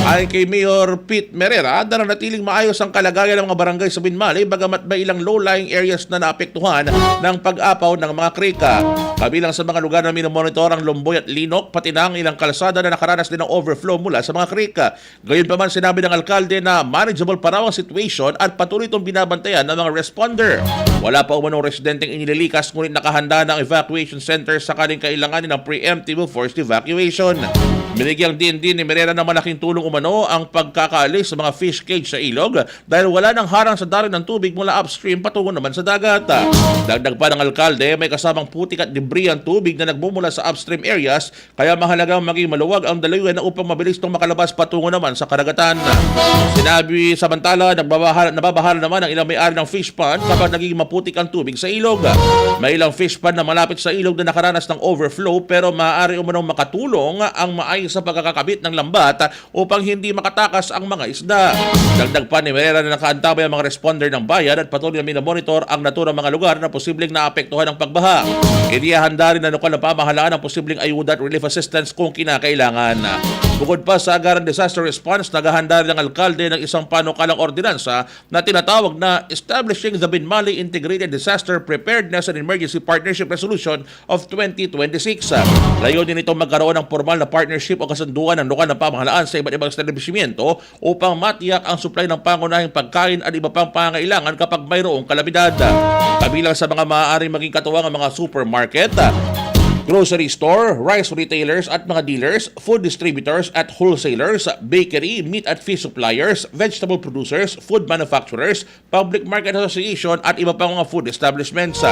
[SPEAKER 6] Ayon kay Mayor Pete Merera, nananatiling maayos ang kalagayan ng mga barangay sa Binmalay bagamat may ilang low-lying areas na naapektuhan ng pag-apaw ng mga krika. Kabilang sa mga lugar na minomonitor ang Lomboy at Linok, pati na ang ilang kalsada na nakaranas din ng overflow mula sa mga krika. Gayunpaman, sinabi ng alkalde na manageable pa raw ang situation at patuloy itong binabantayan ng mga responder. Wala pa umanong residenteng inililikas ngunit nakahanda ng evacuation center sakaling kailanganin ng preemptive forced evacuation. Binigyang din ni Merera na malaking tulong umano ang pagkakaalis sa mga fish cage sa ilog dahil wala nang harang sa darin ng tubig mula upstream patungo naman sa dagat. Dagdag pa ng alkalde, may kasamang putik at debris ang tubig na nagmumula sa upstream areas kaya mahalagang maging maluwag ang daluyan upang mabilis itong makalabas patungo naman sa karagatan. Sinabi samantala, nababahala naman ang ilang may-ari ng fish pond kapag nagiging maputik ang tubig sa ilog. May ilang fish pond na malapit sa ilog na nakaranas ng overflow pero maaari umanong makatulong ang maayos sa pagkakakabit ng lambat upang hindi makatakas ang mga isda. Dagdag pa ni Merera na nakaantabay ang mga responder ng bayan at patuloy na minamonitor ang naturang mga lugar na posibleng naapektuhan ng pagbaha. Inihahanda rin na lokal na pamahalaan ang posibleng ayuda at relief assistance kung kinakailangan. Bukod pa sa agaran disaster response, paghahanda ng alkalde ng isang panukalang ordinansa na tinatawag na Establishing the Binmali Integrated Disaster Preparedness and Emergency Partnership Resolution of 2026. Layunin nito magkaroon ng formal na partnership o kasunduan ng lokal na pamahalaan sa iba't ibang establishmento upang matiyak ang supply ng pangunahing pagkain at iba pang pangangailangan kapag mayroong kalamidad. Kabilang sa mga maaaring maging katuwang ang mga supermarket, grocery store, rice retailers at mga dealers, food distributors at wholesalers, bakery, meat at fish suppliers, vegetable producers, food manufacturers, public market association at iba pang mga food establishments.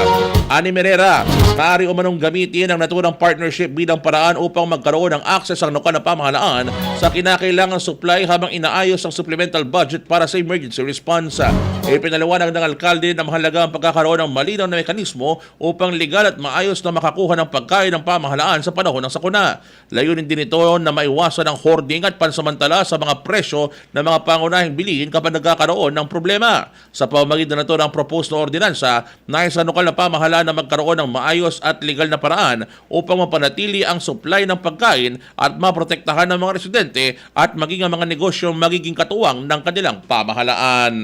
[SPEAKER 6] Ani Merera, maaari umanong gamitin ang naturang partnership bilang paraan upang magkaroon ng access ang lokal na pamahalaan sa kinakailangang supply habang inaayos ang supplemental budget para sa emergency response. Ipinaliwanag ng alkalde na mahalaga ang pagkakaroon ng malinaw na mekanismo upang legal at maayos na makakuha ng pagkain ng pamahalaan sa panahon ng sakuna. Layunin din ito na maiwasan ang hoarding at pansamantala sa mga presyo ng mga pangunahing bilihin kapag nagkakaroon ng problema. Sa pamamagitan na ito ng proposed na ordinansa, nais sa lokal na pamahalaan na magkaroon ng maayos at legal na paraan upang mapanatili ang supply ng pagkain at maprotektahan ng mga residente at maging ang mga negosyo magiging katuwang ng kanilang pamahalaan.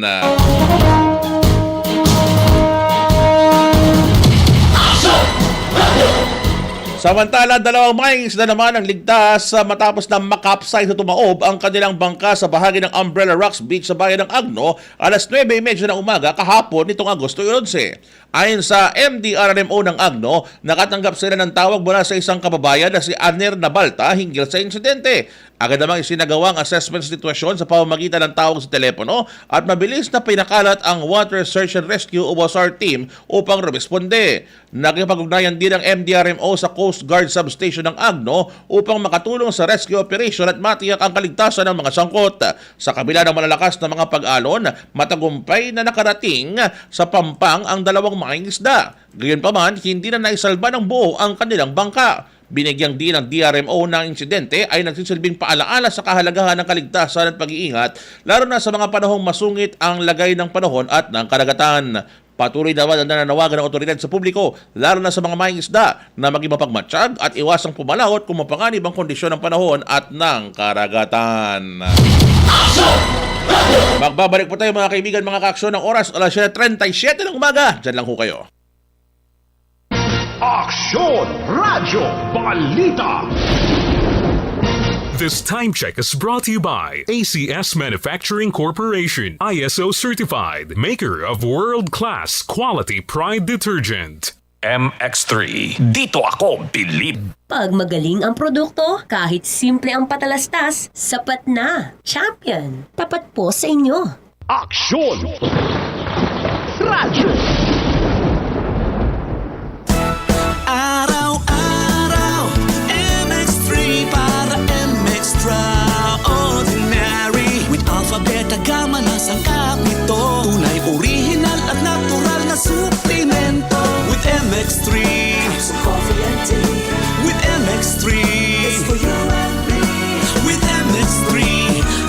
[SPEAKER 6] Samantala, dalawang mais na naman ang ligtas matapos na makapsize at tumaob ang kanilang bangka sa bahagi ng Umbrella Rocks Beach sa bayan ng Agno alas 9:30 ng umaga kahapon nitong Agosto 11. Ayon sa MDRMO ng Agno, nakatanggap sila ng tawag mula sa isang kababayan na si Aner Nabalta hinggil sa insidente. Agad namang isinagawa ang assessment sitwasyon sa pamamagitan ng tawag sa telepono at mabilis na pinakalat ang Water Search and Rescue o WASAR team upang responde. Nakipag-ugnayan din ang MDRMO sa Coast Guard Substation ng Agno upang makatulong sa rescue operation at matiyak ang kaligtasan ng mga sangkot. Sa kabila ng malalakas na mga pag-alon, matagumpay na nakarating sa Pampang ang dalawang mangingisda. Gayunpaman, hindi na naisalba ng buo ang kanilang bangka. Binigyang din ng DRMO ng insidente ay nagsisilbing paalaala sa kahalagahan ng kaligtasan at pag-iingat, lalo na sa mga panahong masungit ang lagay ng panahon at ng karagatan. Patuloy naman ang nananawagan ng otoridad sa publiko, lalo na sa mga mangingisda, na maging mapagmatsyag at iwasang pumalawot kung mapanganib ang kondisyon ng panahon at ng karagatan. Magbabalik po tayo mga kaibigan, mga kaaksyon ng oras alas 7:37 ng umaga. Diyan lang ho kayo.
[SPEAKER 2] Aksyon Radyo Balita.
[SPEAKER 9] This time check is brought to you by ACS Manufacturing Corporation, ISO certified, maker of world-class quality Pride detergent.
[SPEAKER 2] MX3. Dito ako bilib.
[SPEAKER 10] Pag magaling ang produkto, kahit simple ang patalastas, sapat na. Champion, tapat po sa inyo.
[SPEAKER 2] Aksyon Radyo.
[SPEAKER 11] Araw-araw, MX3 para extraordinary. With alpha, beta, gamma na sangkap nito. Tunay, original at natural na suplemento. With MX3, sa coffee and tea. With MX3, it's for you and me. With MX3,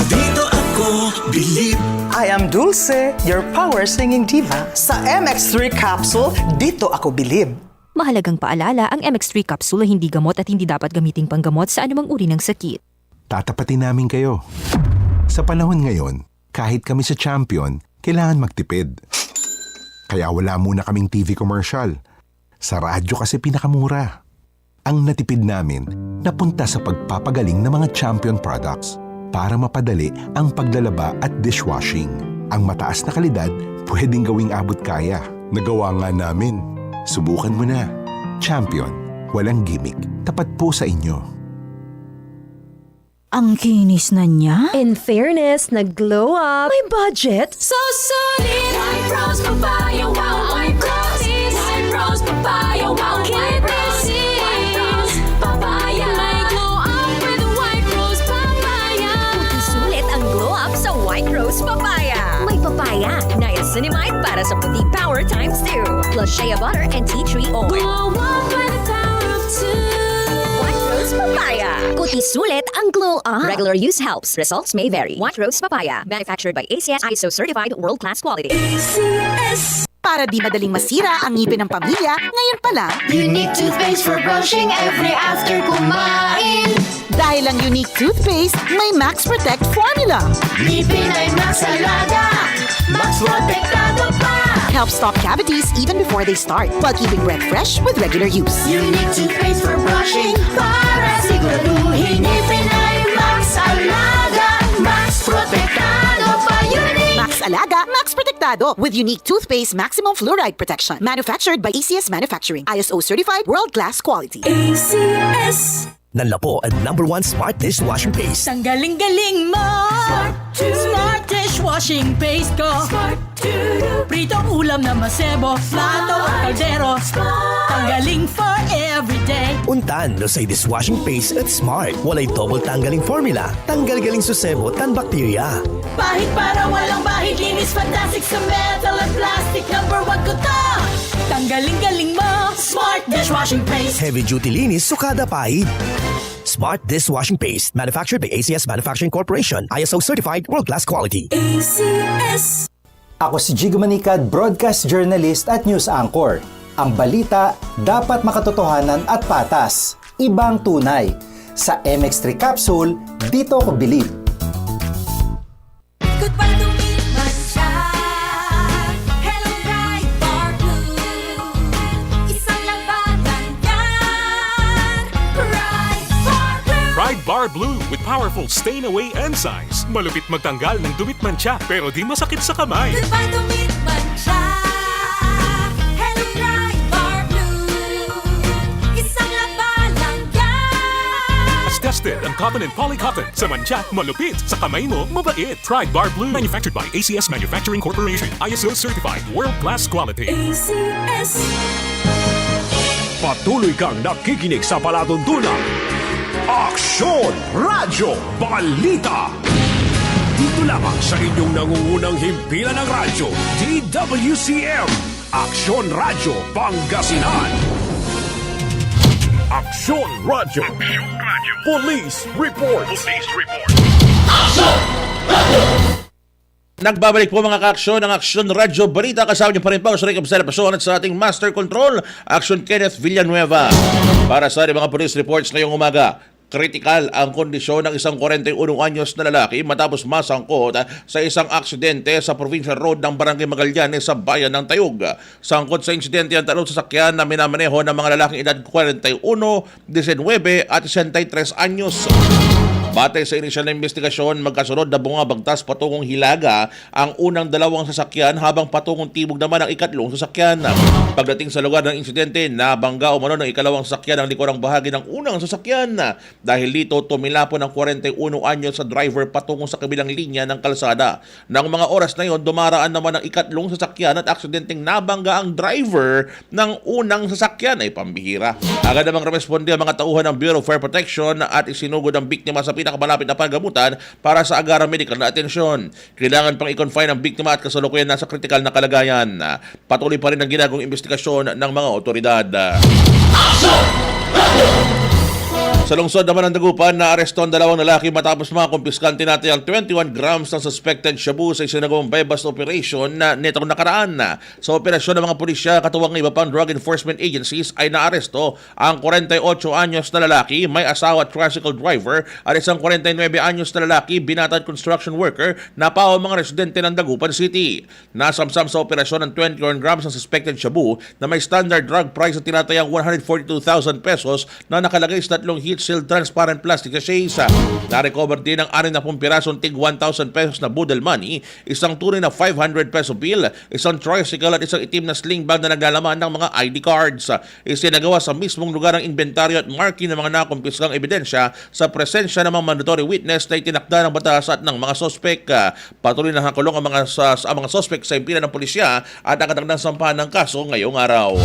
[SPEAKER 11] dito ako bilib.
[SPEAKER 12] I am Dulce, your power singing diva. Sa MX3 capsule, dito ako bilib.
[SPEAKER 13] Mahalagang paalala, ang MX3 capsule ay hindi gamot at hindi dapat gamiting panggamot sa anumang uri ng sakit.
[SPEAKER 14] Tatapatin namin kayo. Sa panahon ngayon, kahit kami sa Champion, kailangan magtipid. Kaya wala muna kaming TV commercial. Sa radyo kasi pinakamura. Ang natipid namin, napunta sa pagpapagaling ng mga Champion products para mapadali ang paglalaba at dishwashing. Ang mataas na kalidad, pwedeng gawing abot kaya. Nagawa nga namin. Subukan mo na. Champion. Walang gimmick. Tapat po sa inyo.
[SPEAKER 13] Ang kinis na niya?
[SPEAKER 10] In fairness, nag-glow up. May budget.
[SPEAKER 11] So solid, White Rose Papaya, wow, White Roses. White Rose Papaya, wow, White Roses. White Rose Papaya, may glow up with White Rose Papaya.
[SPEAKER 10] Sulit ang glow up sa White Rose Papaya. May papaya, niacinamide para sa puti power times 2. Plus shea butter and tea tree oil.
[SPEAKER 11] Glow up by the power of 2.
[SPEAKER 10] White Rose Papaya. Kuti sulit ang glow up. Regular use helps. Results may vary. White Rose Papaya. Manufactured by ACS ISO certified world-class quality.
[SPEAKER 11] ACS.
[SPEAKER 12] Para di madaling masira ang ngipin ng pamilya, ngayon pa lang.
[SPEAKER 11] Unique toothpaste for brushing every after kumain.
[SPEAKER 15] Dahil ang unique toothpaste may Max Protect formula.
[SPEAKER 11] Ngipin ay Max Alaga, Max Protektado pa.
[SPEAKER 15] Helps stop cavities even before they start while keeping breath fresh with regular use.
[SPEAKER 11] Unique toothpaste for brushing para siguraduhin ngipin ay Max Alaga, Max Protektado pa. Unique
[SPEAKER 15] Max Alaga, Max Protectado with unique toothpaste maximum fluoride protection. Manufactured by ACS Manufacturing. ISO certified world-class quality.
[SPEAKER 11] ACS.
[SPEAKER 16] Nanlapo ang #1 Smart Dishwashing Paste.
[SPEAKER 11] Ang galing-galing mo! Smart dishwashing paste ko. Pritong ulam na masebo, plato, kaldero. Tanggaling for everyday.
[SPEAKER 16] Untan no say dishwashing paste at Smart. Walay double tanggaling formula. Tanggal galing susebo tan bakterya.
[SPEAKER 11] Bahid para walang bahid, linis fantastic sa metal at plastic. #1 ko to! Tanggaling-galing mo! Smart dishwashing paste.
[SPEAKER 16] Heavy duty linis sukada pahid. Smart Dishwashing Paste. Manufactured by ACS Manufacturing Corporation. ISO certified world-class quality.
[SPEAKER 11] ACS.
[SPEAKER 17] Ako si Jigo Manicad, broadcast journalist at news anchor. Ang balita dapat makatotohanan at patas. Ibang tunay. Sa MX3 Capsule, dito ko bilib.
[SPEAKER 11] Goodbye to me, Masya. Hello, bright bar blue. Isang labanan yan. Bright bar blue.
[SPEAKER 9] Pride Bar Blue with powerful stain-away enzymes. Malupit magtanggal ng dumit mancha pero di masakit sa kamay.
[SPEAKER 11] Goodbye to me, Masya. Hello, bright bar blue. Isang labanan yan.
[SPEAKER 9] As tested ang cotton and polycotton. Sa mancha, malupit. Sa kamay mo, mabait. Pride Bar Blue. Manufactured by ACS Manufacturing Corporation. ISO certified world-class quality.
[SPEAKER 11] ACS.
[SPEAKER 2] Patuloy kang nakikinig sa palatuntunan. Aksyon Radyo Balita. Dito lamang sa inyong nangungunang himpilan ng radyo, DWCM. Aksyon Radyo Pangasinan. Aksyon Radyo. Police Report.
[SPEAKER 6] Nagbabalik po mga ka-aksyon ng Aksyon Radyo Balita. Kasama niyo pa rin po sa Rick Observasyon at sa ating Master Control, Aksyon Kenneth Villanueva. Para sa ating mga police reports ngayong umaga, kritikal ang kondisyon ng isang 41 anyos na lalaki matapos masangkot sa isang aksidente sa Provincial Road ng Barangay Magallanes sa bayan ng Tayug. Sangkot sa insidente ang talong sasakyan na minamaneho ng mga lalaking edad 41, 19 at 63 anyos. Batay sa inisyal na investigasyon, magkasunod na bumabagtas patungong Hilaga ang unang dalawang sasakyan habang patungong Tibog naman ang ikatlong sasakyan. Pagdating sa lugar ng insidente, nabangga umano ng ikalawang sasakyan ang likurang bahagi ng unang sasakyan. Dahil dito, tumilapon ang 41 anyos sa driver patungong sa kabilang linya ng kalsada. Nang mga oras na yon, dumaraan naman ang ikatlong sasakyan at aksidenteng nabangga ang driver ng unang sasakyan ay pambihira. Agad namang responde ang mga tauhan ng Bureau of Fire Protection at isinugod ang biktima sa pinakamalapit na panggamutan para sa agarang medical na atensyon. Kailangan pang i-confine ang biktima at kasalukuyan nasa kritikal na kalagayan. Patuloy pa rin ang ginagawang investigasyon ng mga otoridad. Sa lungsod naman ng Dagupan, naaresto ang dalawang lalaki matapos mga kumpiskante natin ang 21 grams ng suspected shabu sa isinagawang bypass operation na netong nakaraan. Sa operasyon ng mga pulisya, katuwang iba pang drug enforcement agencies ay naaresto ang 48 anyos na lalaki, may asawa at tricycle driver, at isang 49 anyos na lalaki, binata at construction worker na pawa mga residente ng Dagupan City. Nasamsam sa operasyon ng 21 grams ng suspected shabu na may standard drug price na tinatayang 142,000 pesos na nakalagay sa 3 heat-sealed transparent plastic sachets. Na-recover din ang 60 pirasong tig 1,000 pesos na budel money, isang tunay na 500 peso bill, isang tricycle at isang itim na sling bag na naglalaman ng mga ID cards. Isinagawa sa mismong lugar ang inventaryo at marking ng mga nakumpiskang ebidensya sa presensya ng mga mandatory witness na itinakda ng batas at ng mga sospek. Patuloy na nakulong ang mga sospek sa impilan ng pulisya at nakatagdang sampahan ng kaso ngayong araw.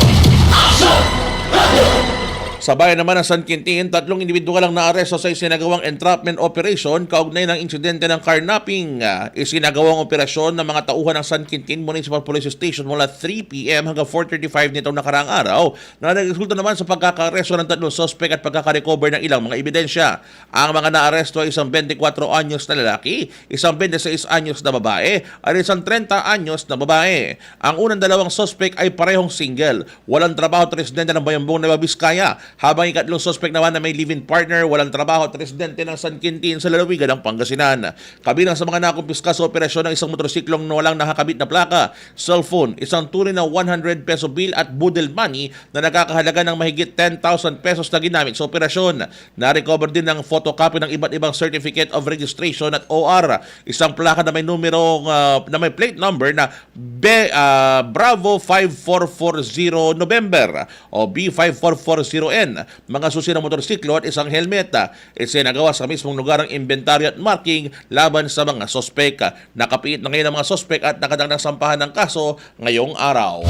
[SPEAKER 6] Sa bayan naman ng San Quintin, 3 individual lang naaresto sa isinagawang entrapment operation kaugnay ng insidente ng carnapping. Isinagawang operasyon ng mga tauhan ng San Quintin Municipal Police Station mula 3 p.m. hanggang 4:35 nitong nakaraang araw na nagresulta naman sa pagkakaresto ng 3 sospek at pagkakarecover ng ilang mga ebidensya. Ang mga naaresto ay isang 24 anyos na lalaki, isang 26 anyos na babae at isang 30 anyos na babae. Ang unang dalawang sospek ay parehong single, walang trabaho at residente ng Bayambong Nueva Vizcaya. Habang ikatlong suspect naman na may live-in partner, walang trabaho at residente ng San Quintin sa lalawigan ng Pangasinan. Kabilang sa mga nakumpiska sa operasyon ng isang motorsiklong na walang nakakabit na plaka, cellphone, isang tunay na 100 peso bill at budel money na nakakahalaga ng mahigit 10,000 pesos na ginamit sa operasyon. Na-recover din ng photocopy ng iba't ibang certificate of registration at OR, isang plaka na may numero na may plate number na Bravo 5440 November o B5440N, mga susi ng motorsiklo at isang helmet. Isinagawa sa mismong lugar ang inventaryo at marking laban sa mga sospek. Nakapiit na ngayon ang mga sospek at nakadang sampahan ng kaso ngayong araw.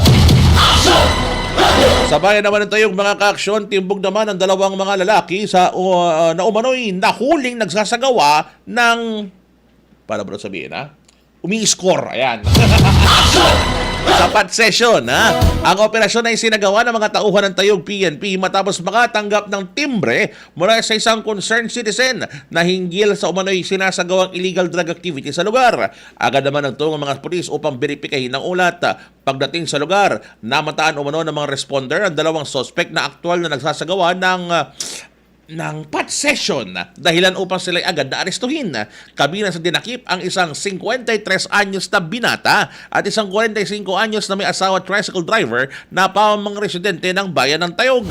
[SPEAKER 6] Sa bayan naman ng Tayog, mga kaaksyon, timbog naman ang dalawang mga lalaki na umano'y nahuling nagsasagawa ng, para ba sabihin umi-score, ayan. Sapat session, Ang operasyon ay sinagawa ng mga tauhan ng Tayog PNP matapos makatanggap ng timbre mula sa isang concerned citizen na hinggil sa umano'y sinasagawang illegal drug activity sa lugar. Agad naman nagtungo ang mga pulis upang beripikahin ang ulat. Pagdating sa lugar, namataan umano ng mga responder ang dalawang suspect na aktual na nagsasagawa ng pot session, dahilan upang sila agad na arestuhin. Kabilang sa dinakip ang isang 53 anyos na binata at isang 45 anyos na may asawa tricycle driver na pamang residente ng bayan ng Tayog.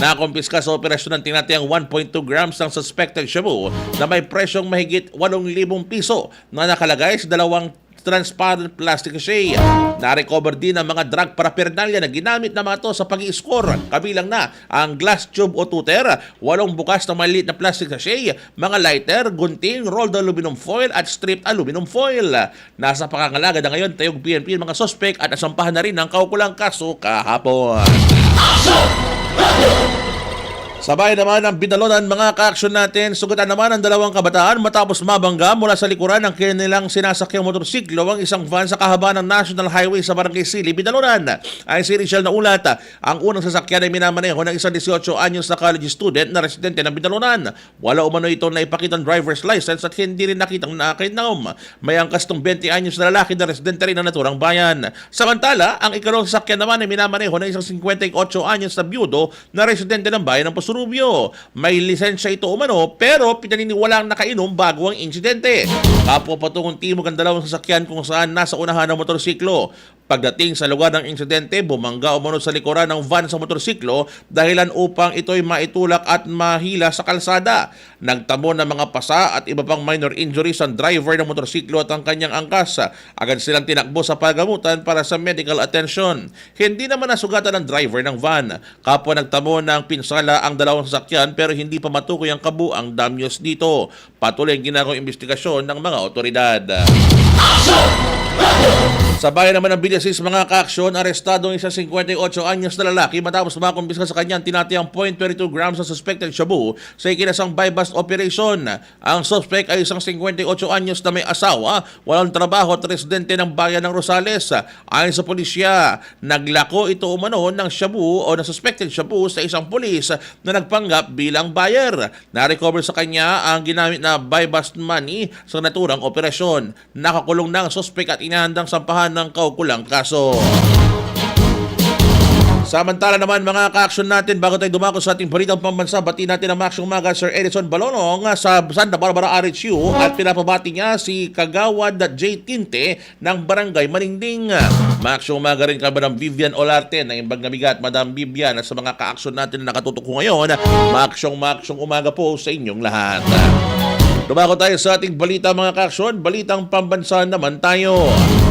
[SPEAKER 6] Nakumpiska sa operasyon ng tinatayang 1.2 grams ng suspected shabu na may presyong mahigit 8,000 piso na nakalagay sa dalawang transparent plastic sachet. Na-recover din ang mga drug paraphernalia na ginamit na mga to sa pag-i-score. Kabilang na ang glass tube o tuter, 8 bukas na maliit na plastic sachet, mga lighter, gunting, rolled aluminum foil at stripped aluminum foil. Nasa pakangalaga na ngayon Tayog PNP mga sospek at nasampahan na rin ang kaukulang kaso kahapon. Sa bayan naman ng Binalonan, mga ka-aksyon natin, sugatan naman ang dalawang kabataan matapos mabangga mula sa likuran ng kanilang sinasakyang motorsiklo ang isang van sa kahabaan ng National Highway sa Barangay Sili, Binalonan. Ayon si Richel na ulat, ang unang sasakyan ay minamaneho ng isang 18 anyos na college student na residente ng Binalonan. Wala umano ito na ipakitang driver's license at hindi rin nakitang nakainom. May angkas tong 20 anyos na lalaki na residente rin ng naturang bayan. Samantala, ang ikalawang sasakyan naman ay minamaneho ng isang 58 anyos na byudo na residente ng bayan ng Rubio. May lisensya ito umano pero pinaniniwalang nakainom bago ang insidente. Kapwa patungong timog ang dalawang sasakyan kung saan nasa unahan ng motorsiklo. Pagdating sa lugar ng insidente, bumangga umano sa likuran ng van sa motorsiklo dahilan upang ito'y maitulak at mahila sa kalsada. Nagtamo ng mga pasa at iba pang minor injuries ang driver ng motorsiklo at ang kanyang angkas. Agad silang tinakbo sa pagamutan para sa medical attention. Hindi naman nasugatan ng driver ng van. Kapwa nagtamo ng pinsala ang dalawang sasakyan pero hindi pa matukoy ang kabuang damyos dito. Patuloy ang ginagawang investigasyon ng mga otoridad. Sa bayan naman ng Villasis, mga kaaksyon, arestado ang isang 58 anyos na lalaki matapos makumpiska sa kanyang tinatayang 0.22 grams ng suspected shabu sa ikinasang buy-bust operation. Ang suspect ay isang 58 anyos na may asawa, walang trabaho at residente ng bayan ng Rosales. Ayon sa pulisya, naglako ito umano ng shabu o ng suspected shabu sa isang pulis na nagpanggap bilang buyer. Na-recover sa kanya ang ginamit na buy-bust money sa naturang operasyon. Nakakulong na ang suspect at inahandang sampahan ng kaukulang kaso. Samantala naman mga ka-aksyon natin, bago tayo dumako sa ating balitang pambansa, bati natin ang Maxong Maga Sir Edison Balonong sa Santa Barbara RHU at pinapabati niya si Kagawad J. Tinte ng Barangay Maningding. Maxong Maga rin ka Madam Vivian Olarte na imbag na bigat, Madam Vivian, sa mga ka-aksyon natin na nakatutok ko ngayon. Maxong umaga po sa inyong lahat. Dumako tayo sa ating balita mga kaaksyon, balitang pambansa naman tayo.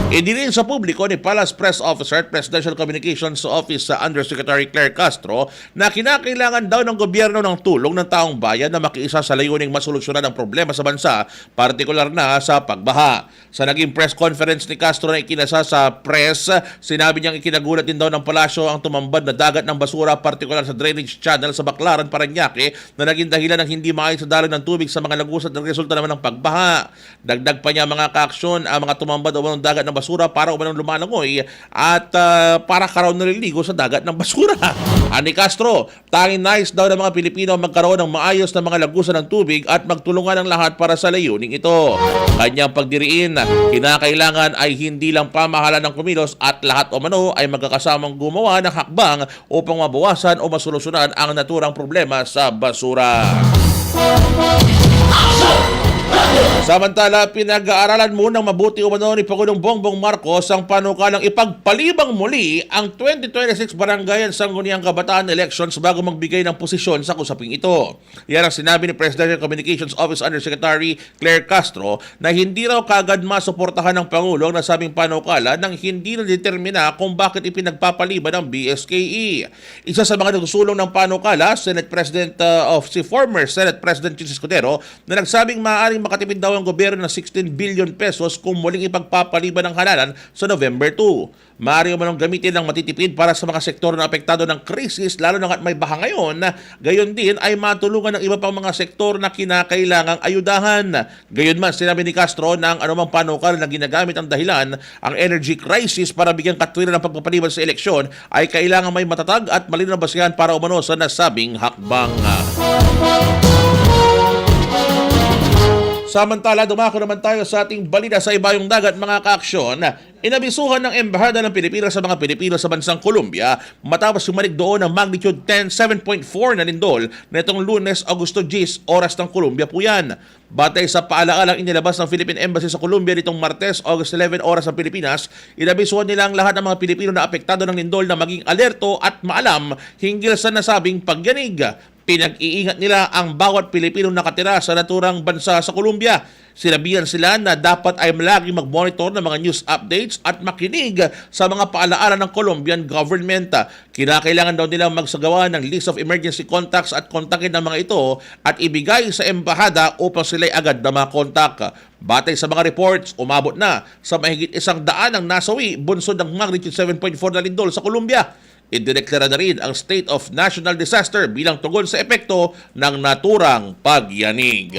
[SPEAKER 6] Idinilin sa publiko ni Palace Press Officer at Presidential Communications Office sa Undersecretary Claire Castro na kinakailangan daw ng gobyerno ng tulong ng taong bayan na makiisa sa layuning masolusyonan ang problema sa bansa, partikular na sa pagbaha. Sa naging press conference ni Castro na ikinasa sa press, sinabi niyang ikinagulat din daw ng palasyo ang tumambad na dagat ng basura, partikular sa drainage channel sa Baclaran, Parañaque, na naging dahilan ng hindi maayos sa daloy ng tubig sa mga lagusat na resulta naman ng pagbaha. Dagdag pa niya mga kaaksyon, ang mga tumambad o dagat ng basura para umanong lumalangoy at para ka raw naliligo sa dagat ng basura. Ani Castro, tanging nais daw ng mga Pilipino magkaroon ng maayos na mga lagusan ng tubig at magtulungan ng lahat para sa layuning ito. Kanyang pagdiriin, kinakailangan ay hindi lang pamahalaan ng kumilos at lahat o mano ay magkakasamang gumawa ng hakbang upang mabawasan o masolusyonan ang naturang problema sa basura. Samantala, pinag-aaralan munang mabuti umano ni Pangulong Bongbong Marcos ang panukalang ipagpalibang muli ang 2026 Barangayan Sangguniang Kabataan Elections bago magbigay ng posisyon sa usaping ito. Yan ang sinabi ni Presidential Communications Office Undersecretary Claire Castro na hindi raw kagad masuportahan ng Pangulo ang nasabing panukala nang hindi na determina kung bakit ipinagpapaliban ng BSKE. Isa sa mga nagsusulong ng panukala, si former Senate President Jesus Escudero, na nagsabing maaaring makatipid daw ang gobyerno ng 16 billion pesos kung muling ipagpapaliban ng halalan sa November 2. Maaari manong gamitin ng matitipid para sa mga sektor na apektado ng krisis, lalo na at may baha ngayon. Gayon din ay matulungan ng iba pang mga sektor na kinakailangang ayudahan. Gayon man, sinabi ni Castro na ang anumang panukal na ginagamit ang dahilan, ang energy crisis para bigyan katwiran ng pagpapaliban sa eleksyon, ay kailangan may matatag at malinaw na basihan para umano sa nasabing hakbang. Samantala, dumako naman tayo sa ating balita sa ibayong dagat, mga kaaksyon. Inabisuhan ng Embahada ng Pilipinas sa mga Pilipino sa bansang Colombia matapos sumalig doon ng magnitude 7.4 na lindol na itong Lunes, Agosto 10, oras ng Colombia po yan. Batay sa paalaalang inilabas ng Philippine Embassy sa Colombia nitong Martes, August 11, oras ng Pilipinas, inabisuhan nila ang lahat ng mga Pilipino na apektado ng lindol na maging alerto at maalam hinggil sa nasabing pagyanig. Pinag-iingat nila ang bawat Pilipinong nakatira sa naturang bansa sa Colombia. Sinabihan sila na dapat ay lagi mag-monitor ng mga news updates at makinig sa mga paalaala ng Colombian government. Kinakailangan daw nilang magsagawa ng list of emergency contacts at kontakin ng mga ito at ibigay sa embahada upang sila'y agad na makontak. Batay sa mga reports, umabot na sa mahigit 100 ang nasawi bunsod ng magnitude 7.4 na lindol sa Colombia. Idineklara na rin ang state of national disaster bilang tugon sa epekto ng naturang pagyanig.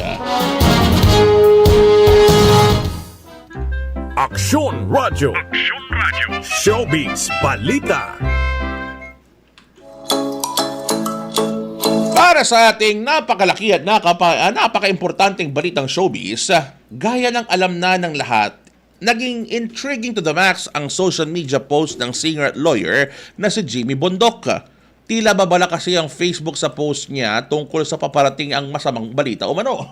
[SPEAKER 2] Aksyon Radio. Showbiz Balita.
[SPEAKER 6] Para sa ating napakalaki at napaka-importanting balitang showbiz, gaya ng alam na ng lahat, naging intriguing to the max ang social media post ng singer at lawyer na si Jimmy Bondoc. Tila babala kasi ang Facebook sa post niya tungkol sa paparating ang masamang balita umano.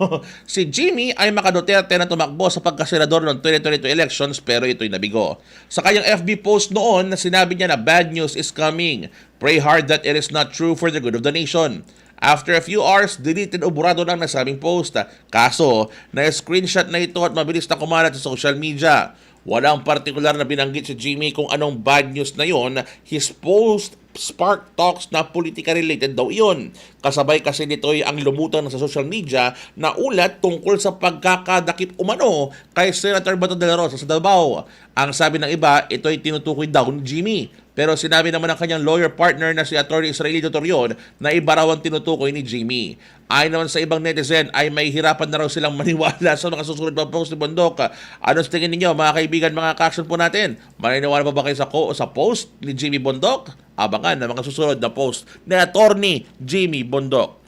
[SPEAKER 6] Si Jimmy ay maka-Duterte na tumakbo sa pagkasenador ng 2022 elections pero ito'y nabigo. Sa kanyang FB post noon, sinabi niya na bad news is coming. Pray hard that it is not true for the good of the nation. After a few hours, deleted o burado lang nasabing post. Kaso, na-screenshot na ito at mabilis na kumalat sa social media. Walang partikular na binanggit si Jimmy kung anong bad news na yon. His post spark talks na politika-related daw iyon. Kasabay kasi nito'y ang lumutang sa social media na ulat tungkol sa pagkakadakip umano kay Senator Bato de la Rosa sa Davao. Ang sabi ng iba, ito'y tinutukoy daw ni Jimmy. Pero sinabi naman ng kanyang lawyer partner na si Atty. Israelito Torion na iba raw ang tinutukoy ni Jimmy. Ayon naman sa ibang netizen ay may hirapan na raw silang maniwala sa mga susunod na post ni Bondoc. Ano sa tingin ninyo, mga kaibigan, mga ka-action po natin? Maniniwala pa ba kayo sa post ni Jimmy Bondoc? Abangan na mga susunod na post ni Atty. Jimmy Bondoc.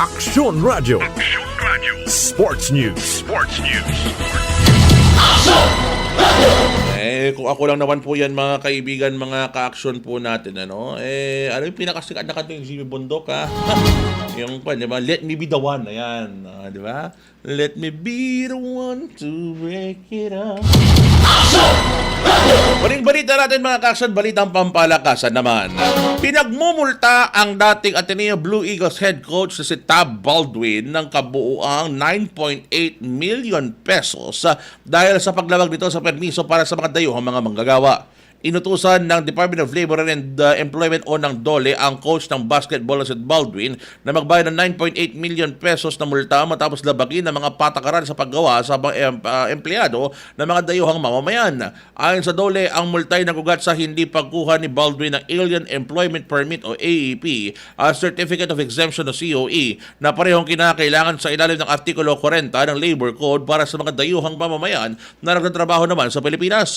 [SPEAKER 2] Aksyon Radio. Sports News.
[SPEAKER 6] Kung ako lang naman po yan, mga kaibigan, mga ka-action po natin, ano yung pinakasikat na kanta yung Jimmy Bondoc, ha? Yung pa, di ba? Let me be the one, ayan, di ba? Let me be the one to break it up. Muling balita natin, mga ka-action, balitang pampalakasan naman. Pinagmumulta ang dating Ateneo Blue Eagles head coach si Tab Baldwin ng kabuuang 9.8 million pesos dahil sa paglabag nito sa permiso para sa mga dayuhang mga manggagawa. inutusan ng Department of Labor and Employment o ng DOLE ang coach ng basketball na si Baldwin na magbayad ng 9.8 million pesos na multa matapos labagin ng mga patakaran sa paggawa sa empleyado ng mga dayuhang mamamayan. Ayon sa DOLE, ang multa'y nagugat sa hindi pagkuha ni Baldwin ng Alien Employment Permit o AEP at Certificate of Exemption o COE na parehong kinakailangan sa ilalim ng Artikulo 40 ng Labor Code para sa mga dayuhang mamamayan na nagtatrabaho naman sa Pilipinas.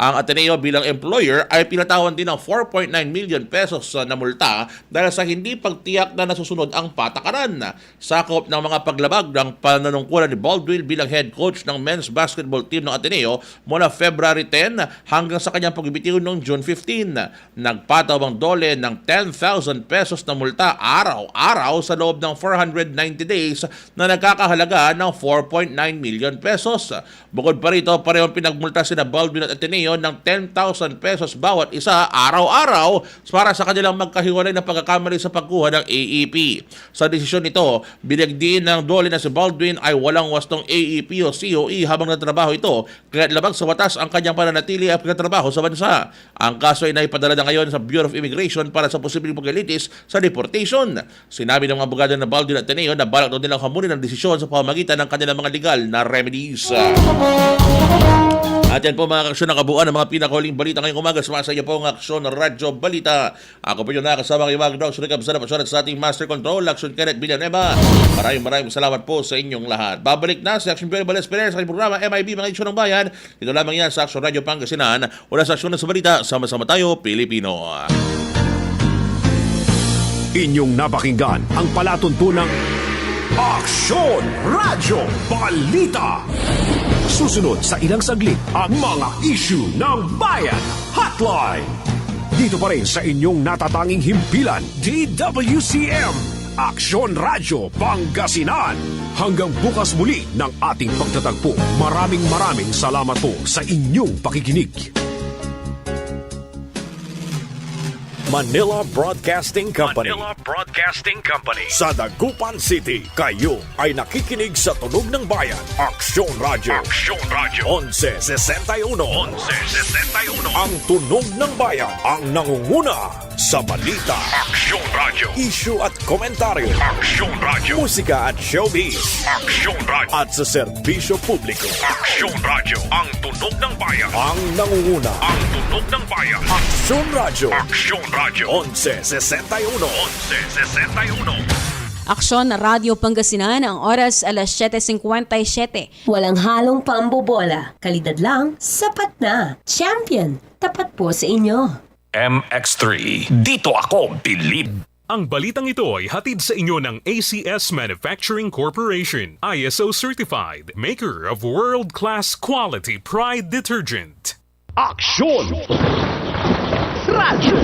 [SPEAKER 6] Ang Ateneo bilang employer ay pinatawan din ng 4.9 million pesos na multa dahil sa hindi pagtiyak na nasusunod ang patakaran. Sakop ng mga paglabag ng pananungkulan ni Baldwin bilang head coach ng men's basketball team ng Ateneo mula February 10 hanggang sa kanyang pagbitiw noong June 15. Nagpataw ang DOLE ng 10,000 pesos na multa araw-araw sa loob ng 490 days na nagkakahalaga ng 4.9 million pesos. Bukod pa rito, parehong pinagmulta sina Baldwin at Ateneo ng 10,000 pesos bawat isa araw-araw para sa kanilang magkahiwalay na pagkakamali sa pagkuha ng AEP. Sa desisyon nito, binigdiin ng DOLE na si Baldwin ay walang wastong AEP o COE habang natrabaho ito kaya labag sa batas ang kanyang pananatili at pagkatrabaho sa bansa. Ang kaso ay naipadala na ngayon sa Bureau of Immigration para sa posibleng paglilitis sa deportation. Sinabi ng mga abogado ng Baldwin at Ateneo na balak daw nilang hamunin ang desisyon sa pamamagitan ng kanilang mga legal na remedies. At yan po mga aksyon ng kabuuan ng mga pinakahuling balita ngayong umaga. Sumasa iyo po ang Aksyon Radyo Balita. Ako po yung nakasama kayo mga daw. Sunod kapsara pa sa ating Master Control, Aksyon Kenneth Villanueva. Maraming salamat po sa inyong lahat. Babalik na si Aksyon Pierre Bales Perez sa aking programa MIB Mga Isyu ng Bayan. Ito lamang yan sa Aksyon Radyo Pangasinan. Una sa Aksyon sa Balita, sama-sama tayo, Pilipino.
[SPEAKER 2] Inyong napakinggan ang palatuntunang Aksyon Radyo Balita. Susunod sa ilang saglit ang mga issue ng bayan. Hotline. Dito pa rin sa inyong natatanging himpilan, DWCM. Aksyon Radyo Pangasinan. Hanggang bukas muli ng ating pagtatagpo. Maraming salamat po sa inyong pakikinig.
[SPEAKER 18] Manila Broadcasting Company.
[SPEAKER 2] Manila Broadcasting Company.
[SPEAKER 18] Sa Dagupan City, kayo ay nakikinig sa Tunog ng Bayan. Aksyon Radyo.
[SPEAKER 2] Aksyon Radyo.
[SPEAKER 18] 1161.
[SPEAKER 2] 1161.
[SPEAKER 18] Ang Tunog ng Bayan ang nangunguna sa balita.
[SPEAKER 2] Aksyon Radyo.
[SPEAKER 18] Issue at komentaryo.
[SPEAKER 2] Aksyon Radyo.
[SPEAKER 18] Musika at showbiz.
[SPEAKER 2] Aksyon Radyo.
[SPEAKER 18] At sa serbisyo publiko.
[SPEAKER 2] Aksyon Radyo. Ang Tunog ng Bayan.
[SPEAKER 18] Ang nangunguna.
[SPEAKER 2] Ang Tunog ng Bayan.
[SPEAKER 18] Aksyon Radyo.
[SPEAKER 2] Aksyon Radyo.
[SPEAKER 18] 1161.
[SPEAKER 2] 1161.
[SPEAKER 19] Aksyon na Radyo Pangasinan, ang oras alas 7:57.
[SPEAKER 10] Walang halong pambobola. Kalidad lang, sapat na. Champion, tapat po sa inyo.
[SPEAKER 9] MX3. Dito ako bilib. Ang balitang ito ay hatid sa inyo ng ACS Manufacturing Corporation. ISO certified, maker of world-class quality Pride detergent.
[SPEAKER 2] Aksyon Radyo